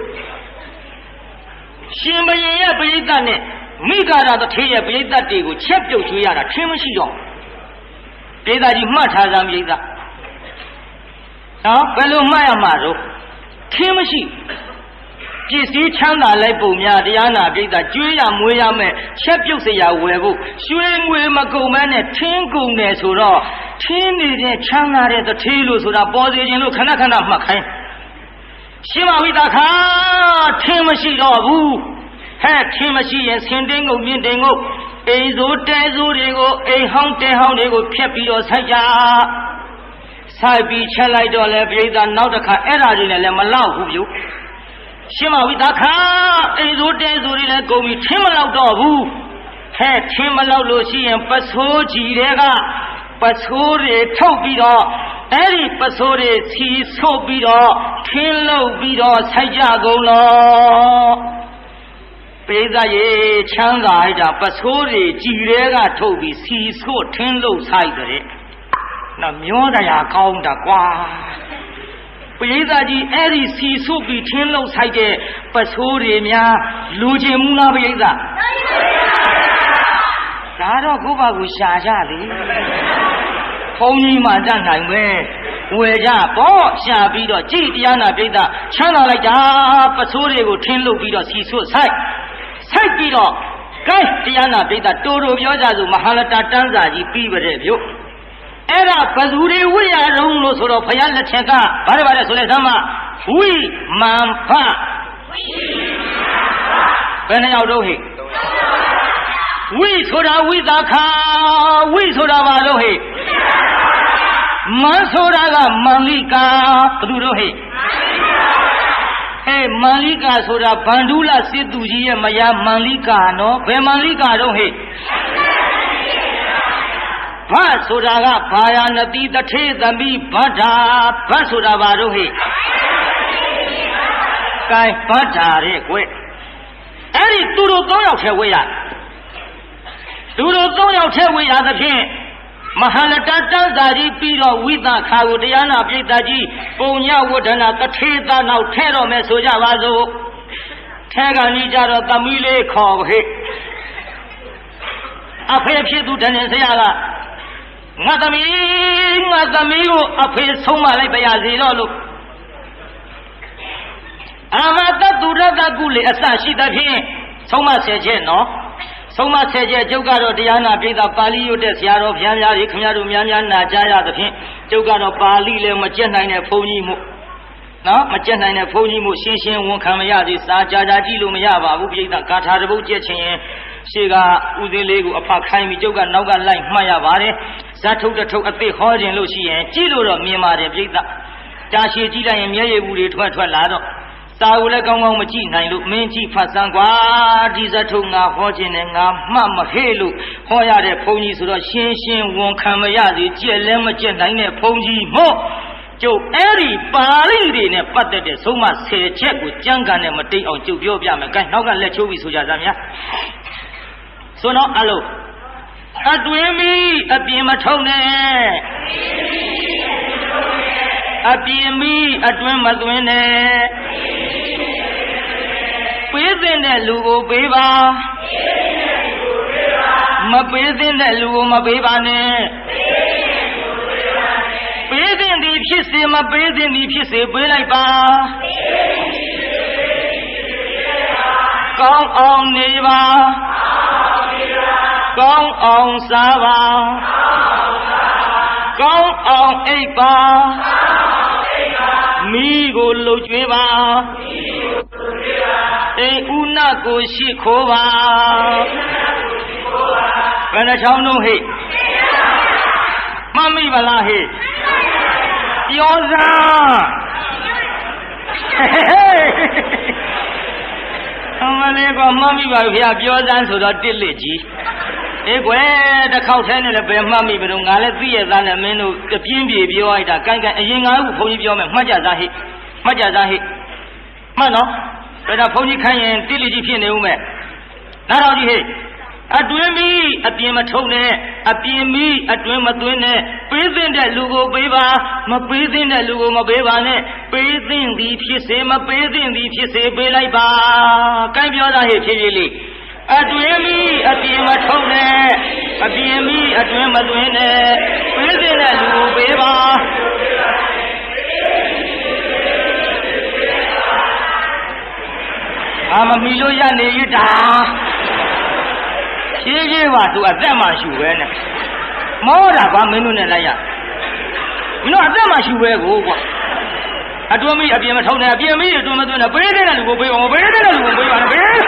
ရှင်ဘရင်ရဲ့ပိဋကနဲ့မိဂရာတထေးရဲ့ပိဋကတွေကိုချက်ပြုတ်ကျွေးရတာထင်းမရှိတော့ပိဋကကြီးမှတ်ထားစမ်းပိဋကနော်ဘယ်လိုမှတ်ရမှာတော့ခင်းမရှိပစ္စည်းချမ်းသာလိုက်ပုံများတရားနာပိဋကကျွေးရမွေးရမယ်ချက်ပြုတ်စရာဝယ်ဖို့ရွှေငွေမကုန်မဲနဲ့ထင်းကုန်တယ်ဆိုတော့ထင်းနေတဲ့ချမ်းသာတဲ့တထေးလို့ဆိုတာပေါ်စေခြင်းလို့ခဏခဏမှတ်ခိုင်းရှင်မဝိသခာထင်းမရှိတော့ဘူးဟဲ့ထင်းမရှိရင်ဆင်တင်းကုန်မြင့်တင်ကုန်အိမ်စိုးတဲစိုးတွေကိုအိမ်ဟောင်းတဲဟောင်းတွေကိုဖျက်ပြီးတော့ဆိုင်ကြဆိုင်ပြီးချက်လိုက်တော့လေပြိဿနောက်တစ်ခါအဲ့ဒါတွေနဲ့လည်းမလောက်ဘူးပြုရှင်မဝိသခာအိမ်စိုးတဲစိုးတွေလည်းကုန်ပြီးထင်းမလောက်တော့ဘူးဟဲ့ထင်းမလောက်လို့ရှိရင်ပစိုးကြီးတွေကပစိုးတွေထုတ်ပြီးတော့အဲ့ဒီပစိုးတွေစီဆို့ပြီးတော့ထင်းလုပ်ပြီးတော့ဆိုင်ကြကုန်လို့ပိဿရေချမ်းသာရတာပစိုးတွေကြည်တွေကထုတ်ပြီးစီဆို့ထင်းလုပ်ဆိုင်တဲ့နော်မျောတရားကောင်းတာကွာပိဿကြီးအဲ့ဒီစီဆို့ပြီးထင်းလုပ်ဆိုင်တဲ့ပစိုးတွေများလူချင်မှုလားပိဿဒါတော့ကိုယ့်ဘာကိုရှာကြလေဘုန်းကြီးမှတတ်နိုင်ပဲဝယ်ကြပေါ့ရှာပြီးတော့ကြည်တရားနာပိဿချမ်းသာလိုက်တာပစိုးတွေကိုထင်းလုပ်ပြီးတော့စီဆို့ဆိုင်ပြီးတော့ကဲတရားနာပိဋကတိုးတိုးပြောကြစို့မဟာရတတန်းစာကြီးပြီးပါတဲ့ဗျို့အဲ့ဒါဘသူတွေဝိရရုံလို့ဆိုတော့ဘုရားလက်ချက်ကဗါတယ်ဆိုလဲသမ်းမဝိမန်ဖဘယ်နှယောက်တော့ဟိဝိဆိုတာဝိသခာဝိဆိုတာဘာလို့ဟိမန်ဆိုတာကမန္လိကာဘသူတို့ဟိမန္လိကာဆိုတာဗန္ဓုလစစ်သူကြီးရဲ့မယားမန္လိကာနော်ဘယ်မန္လိကာတော့ဟဲ့ဘဆိုတာကဘာယာနတိတထေသမီးဗဒ္ဓဘဆိုတာဘာတော့ဟဲ့ကဲဗဒ္ဓတဲ့ကွအဲ့ဒီသူတို့၃ယောက်ထဲဝေးရသူတို့၃ယောက်ထဲဝေးရသဖြင့်မဟာရတတန်းစာကြီးပြီးတော့ဝိသခာကိုတရားနာပိဋကကြီးပုံညဝဋ္ဌနာတထေသနောက်ထဲတော့မယ်ဆိုကြပါစို့ထဲကကြီးကြတော့သမီးလေးခေါ်ဟဲ့အဖေဖြစ်သူတန်ဆရာကငါသမီးကိုအဖေဆုံးမလိုက်ပါရစေတော့လို့အာမတတုရတကုလေအစရှိသဖြင့်ဆုံးမဆယ်ချက်နော်ဆုံးမဆယ်ချက်ကျုပ်ကတော့တရားနာပိဋကပါဠိရွတ်တဲ့ဆရာတော်ဘုရားများကြီးခင်ဗျားတို့များနာကြားရသဖြင့်ကျုပ်ကတော့ပါဠိလည်းမကျက်နိုင်တဲ့ဘုန်းကြီးမှုနော်မကျက်နိုင်တဲ့ဘုန်းကြီးမှုရှင်းဝန်ခံမရသေးစာကြာကြည့်လို့မရပါဘူးပိဋကဂါထာတစ်ပုဒ်ကျက်ချင်ရင် ရှေ့ကဦးသေးလေးကိုအဖခိုင်းပြီးကျုပ်ကနောက်ကလိုက်မှတ်ရပါတယ်ဇတ်ထုတ်တစ်ထုတ်အသိဟောခြင်းလို့ရှိရင်ကြည့်လို့တော့မြင်ပါတယ်ပြိဿတာရှည်ကြည့်လိုက်ရင်မျက်ရည်ဘူးတွေထွက်လာတော့တာကိုလည်းကောင်းကောင်းမကြည့်နိုင်လို့မင်းကြည့်ဖတ်စမ်းကွာဒီဇတ်ထုတ်ငါဟောခြင်းနဲ့ငါမှတ်မဟဲ့လို့ဟောရတဲ့ဘုန်းကြီးဆိုတော့ရှင်းရှင်းဝန်ခံမရသေးကြက်လည်းမကြက်နိုင်တဲ့ဘုန်းကြီးမို့ကျုပ်အဲ့ဒီပါဠိတွေနဲ့ပတ်သက်တဲ့ဆုံးမ10ချက်ကိုကြမ်းကန်နဲ့မတိတ်အောင်ကျုပ်ပြောပြမယ်။ကဲနောက်ကလက်ချိုးပြီးဆိုကြစမ်းဗျာ။ဆိုတော့အလုံးအတွင်းမီအပြင်မထုံနဲ့အပြင်မီအတွင်းမသွင်းနဲ့ပေးသင့်တဲ့လူကိုပေးပါမပေးသင့်တဲ့လူကိုမပေးပါနဲ့ပေးသင့်သည်ဖြစ်စေမပေးသင့်သည်ဖြစ်စေပေးလိုက်ပါကောင်းအောင်နေပါကောင်းအောင်စားပါကောင်းအောင်အိပ်ပါမိကိုလှုပ်ကြွေးပါအိမ်ဥနာကိုရှိခိုးပါဘယ်နှချောင်းလုံးဟိမမိပါလားဟိပြောစားအမလေးကမှတ်မိပါဗျာပြောစမ်းဆိုတော့တစ်လက်ကြီးအေးကွယ်တစ်ခေါက်ထဲနဲ့လည်းဘယ်မှတ်မိမလို့ငါလည်းသိရသားနဲ့မင်းတို့တပြင်းပြေပြောလိုက်တာကိုင်အရင်ငါ့ကိုဘုန်းကြီးပြောမယ်မှတ်ကြစားဟိမှတ်ကြစားဟိမှတ်နော်ဒါဘုန်းကြီးခိုင်းရင်တစ်လက်ကြီးဖြစ်နေဦးမယ်နားတော်ကြီးဟိအတွင်းမီအပြင်မထုံနဲ့အပြင်မီအတွင်းမသွင်းနဲ့ပေးသင့်တဲ့လူကိုပေးပါမပေးသင့်တဲ့လူကိုမပေးပါနဲ့ပေးသင့်သည်ဖြစ်စေမပေးသင့်သည်ဖြစ်စေပေးလိုက်ပါကိုင်းပြောတာဟဲ့ဖြည်းဖြည်းလေးအတွင်းမီအပြင်မထုံနဲ့အပြင်မီအတွင်းမသွင်းနဲ့ပေးသင့်တဲ့လူကိုပေးပါမမီလို့ရနေရတာဖြည်းဖြည်းပါသူအသက်မှရှူပဲနဲ့မောတာကွာမင်းတို့နဲ့လိုက်ရမင်းတို့အသက်မှရှူပဲကိုကွာအတွင်းမီအပြင်မထုံနဲ့အပြင်မီအတွင်းမသွင်းနဲ့ပေးတဲ့လူကိုပေးပါမပေးတဲ့လူကိုပေးပါနဲ့ပေး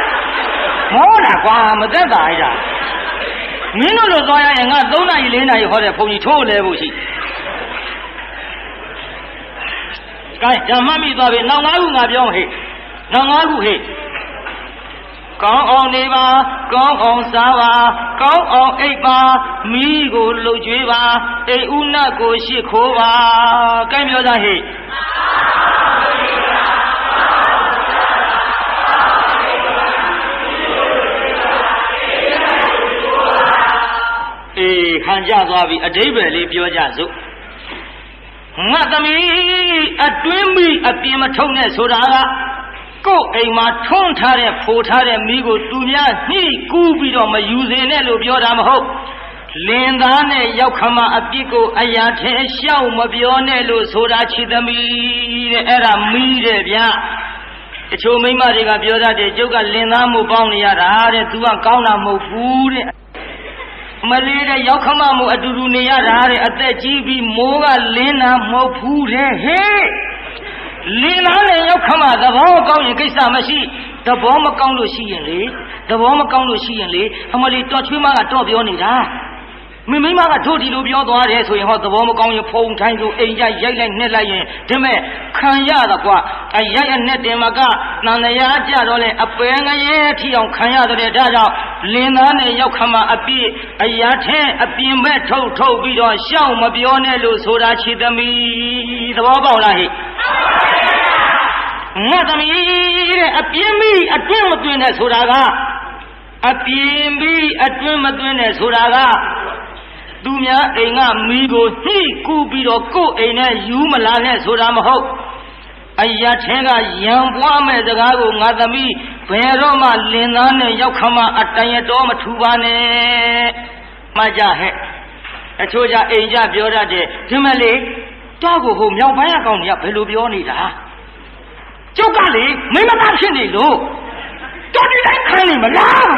မောတာကွာမသက်သာရတာမင်းတို့လိုသွားရရင်ငါ3နာရီ4နာရီဟောတဲ့ဘုန်းကြီးထိုးလဲဖို့ရှိကဲဓမ္မမိသွားပြီနောက်5ခုငါပြောဟဲ့နောက်5ခုဟဲ့ကောင်းအောင်နေပါကောင်းအောင်စားပါကောင်းအောင်အိပ်ပါမိကိုလှုပ်ကြွေးပါအိမ်ဥနကိုရှိခိုးပါကိုင်းပြောသားဟဲ့ခံကြသွားပြီအဓိပ္ပာယ်လေးပြောကြစို့ငါသမီးအတွင်းမိအပြင်မထုံနဲ့ဆိုတာကကိုယ်အိမ်မှာထွန်းထားတဲ့ဖိုထားတဲ့မိကိုသူများနှိကူးပြီးတော့မယူစေနဲ့လို့ပြောတာမဟုတ်လင်သားနဲ့ရောက်ခမအပြစ်ကိုအရာထဲရှောက်မပြောနဲ့လို့ဆိုတာချစ်သမီးတဲ့အဲ့ဒါမိတဲ့ဗျာတချို့မိန်းမတွေကပြောတတ်တယ်ကျုပ်ကလင်သားမို့ပေါင်းနေရတာတဲ့သူကကောင်းတာမဟုတ်ဘူးတဲ့မလေးတဲ့ရောက်ခမမို့အတူတူနေရတာတဲ့အသက်ကြီးပြီးမိုးကလင်းတာမဟုတ်ဘူးတဲ့ဟဲ့လင်းသားနဲ့ရောက်ခမသဘောကောင်းရင်ကိစ္စမရှိသဘောမကောင်းလို့ရှိရင်လေသဘောမကောင်းလို့ရှိရင်လေအမလီတော်ချွေးမကတော့ပြောနေတာမိမကထို့ဒီလိုပြောသွားတယ်ဆိုရင်ဟောသဘောမကောင်းရင်ဖုံထိုင်းဆိုအိမ်ကြရိုက်လိုက်နှက်လိုက်ရင်ဒီမဲ့ခံရတာကွာအရိုက်အနှက်တင်မကတန်တရားကြတော့လေအပဲငရဲထီအောင်ခံရတယ်ဒါကြောင့်လင်းသားနဲ့ရောက်ခမအပြည့်အရာထဲအပြင်းမဲ့ထုတ်ပြီးတော့ရှောက်မပြောနဲ့လို့ဆိုတာချစ်သမီးသဘောပေါက်လားဟဲ့ငါသမီးတဲ့အပြင်းမိအတွင်းမသွင်းတဲ့ဆိုတာကအပြင်းမိအတွင်းမသွင်းတဲ့ဆိုတာကသူများအိမ်ကမီးကိုနှိကူးပြီးတော့ကိုယ်အိမ်နဲ့ယူမလာနဲ့ဆိုတာမဟုတ်အရာထဲကရံပွားမဲ့စကားကိုငါသမီးဘယ်တော့မှလင်သားနဲ့ရောက်ခမအတိုင်ရတော်မထူပါနဲ့မှကြဟဲ့အချို့ကြအိမ်ကြပြောတတ်တယ်ဒီမဲ့လေတောက်ကိုဟိုမြောက်ပိုင်းအကောင်ကြီးကဘယ်လိုပြောနေတာကျုပ်ကလေမိမသားဖြစ်နေလို့တော်ဒီတိုင်းခိုင်းနေမလား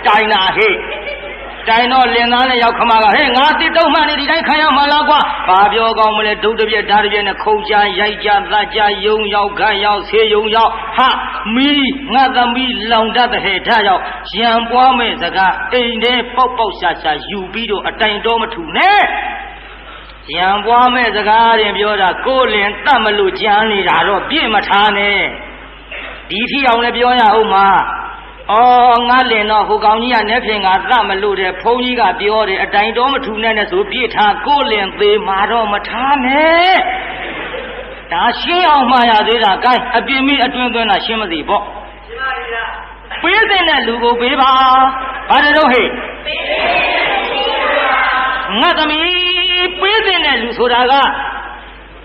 တိုင်နာဟဲ့ တိုင်တော့လင်သားနဲ့ရောက်ခမကဟဲ့ငါတိတုံးမှနေဒီတိုင်းခံရမှာလားကွာဘာပြောကောင်းမလဲဒုတ်တပြက်ဓာတ်တပြက်နဲ့ခုံချရိုက်ချသတ်ချယုံရောက်ခန့်ရောက်ဆေးယုံရောက်ဟာမီးငါသမီးလောင်တတ်တဲ့ဟဲ့ထားရောက်ရံပွားမဲ့စကားအိမ်ထဲပေါက်ပေါက်ရှာရှာယူပြီးတော့အတိုင်တော်မထူနဲ့ရံပွားမဲ့စကားရင်ပြောတာကိုလင်တတ်မလို့ကြမ်းနေတာတော့ပြည့်မထားနဲ့ဒီထီအောင်လည်းပြောရအောင်မှာအော်ငါလင်တော့ဟိုကောင်ကြီးကနဲ့ဖြင့်ငါတတ်မလို့တဲ့ဘုန်းကြီးကပြောတယ်အတိုင်တော်မထူနဲ့နဲ့ဆိုပြည့်ထားကိုလင်သေးမှာတော့မထားနဲ့ဒါရှင်းအောင်မှားရသေးတာကိုင်းအပြင်းမိအတွင်းသွင်းတာရှင်းမသိပေါ့ရှင်းပါပြီလားပေးတဲ့လူကိုပေးပါဘာတွေတော့ဟဲ့ငါသမီးပေးတဲ့လူဆိုတာက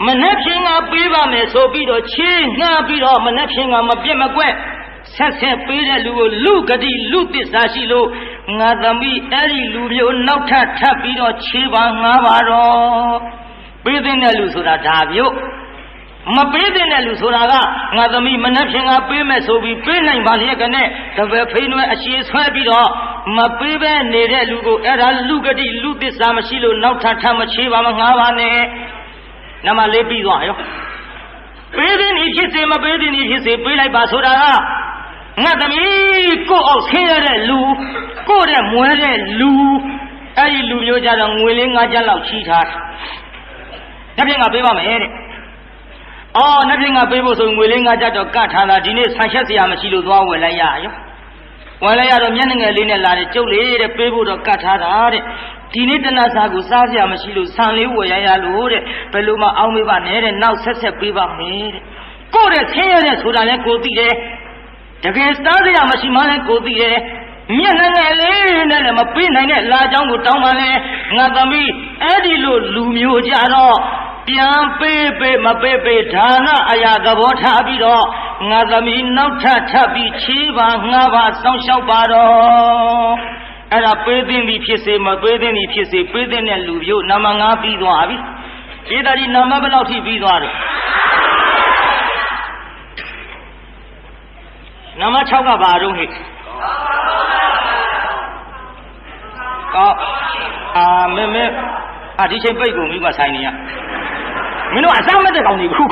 မနှက်ဖြင်းကပေးပါမယ်ဆိုပြီးတော့ချေးငှားပြီးတော့မနှက်ဖြင်းကမပြတ်မကွက်ဆက်ဆက်ပေးတဲ့လူကိုလူဂတိလူသစ္စာရှိလို့ငါသမီးအဲ့ဒီလူမျိုးနောက်ထပ်ပြီးတော့ချေးပါငှားပါတော့ပေးတဲ့လူဆိုတာဒါမျိုးမပေးတဲ့လူဆိုတာကငါသမီးမနှက်ဖြင်းကပေးမယ်ဆိုပြီးပေးနိုင်ပါလျက်ကနဲ့တပည့်ဖိနွယ်အရှိဆွဲပြီးတော့မပေးပဲနေတဲ့လူကိုအဲ့ဒါလူဂတိလူသစ္စာမရှိလို့နောက်ထပ်မချေးပါမငှားပါနဲ့နမလေးပြီးသွားရောပေးတဲ့နေဖြစ်စေမပေးတဲ့နေဖြစ်စေပေးလိုက်ပါဆိုတာကငါသမီးကိုအောင်ဆင်းရတဲ့လူကိုတဲ့မွဲတဲ့လူအဲ့ဒီလူမျိုးကြတော့ငွေလေး9ကျပ်လောက်ချီးထားတယ်။နှစ်ဖြင့်ကပေးပါမယ်တဲ့။အော်နှစ်ဖြင့်ကပေးဖို့ဆိုငွေလေး9ကျပ်တော့ကတ်ထားတာဒီနေ့ဆန်ချက်စရာမရှိလို့သွားဝယ်လိုက်ရရော။ဝယ်လိုက်ရတော့မျက်နှာငယ်လေးနဲ့လာတယ်ကျုပ်လေးတဲ့ပေးဖို့တော့ကတ်ထားတာတဲ့။ဒီနေ့တနတ်စာကိုစားစရာမရှိလို့ဆန်လေးဝယ်ရလို့တဲ့ဘယ်လိုမှအောင်းမေးပါနဲ့တဲ့နောက်ဆက်ပေးပါမယ်တဲ့။ကိုတဲ့ဆင်းရတဲ့ဆိုတာလဲကိုသိတယ်တကယ်စားစရာမရှိမှလည်းကိုသိတယ်မျက်နှာငယ်လေးနဲ့လည်းမပေးနိုင်တဲ့လာကြောင်းကိုတောင်းပါလေငါသမီးအဲ့ဒီလိုလူမျိုးကြတော့ပြန်ပေးမပေးဒါနအရာသဘောထားပြီးတော့ငါသမီးနောက်ထပ်ပြီးချေးပါငါပါစောင့်ရှောက်ပါတော့အဲ့ဒါပေးသိသည်ဖြစ်စေမပေးသိသည်ဖြစ်စေပေးတဲ့လူမျိုးနံပါတ်5ပြီးသွားပြီဒီတည်းနံပါတ်ဘယ်လောက်ထိပြီးသွားတယ်နံပါတ်6ကဘာတော့ဟဲ့ကောမင်းဒီချိန်ပိတ်ကုန်ပြီကဆိုင်နေရမင်းတို့အစမ်းမဲ့တဲ့ကောင်တွေခု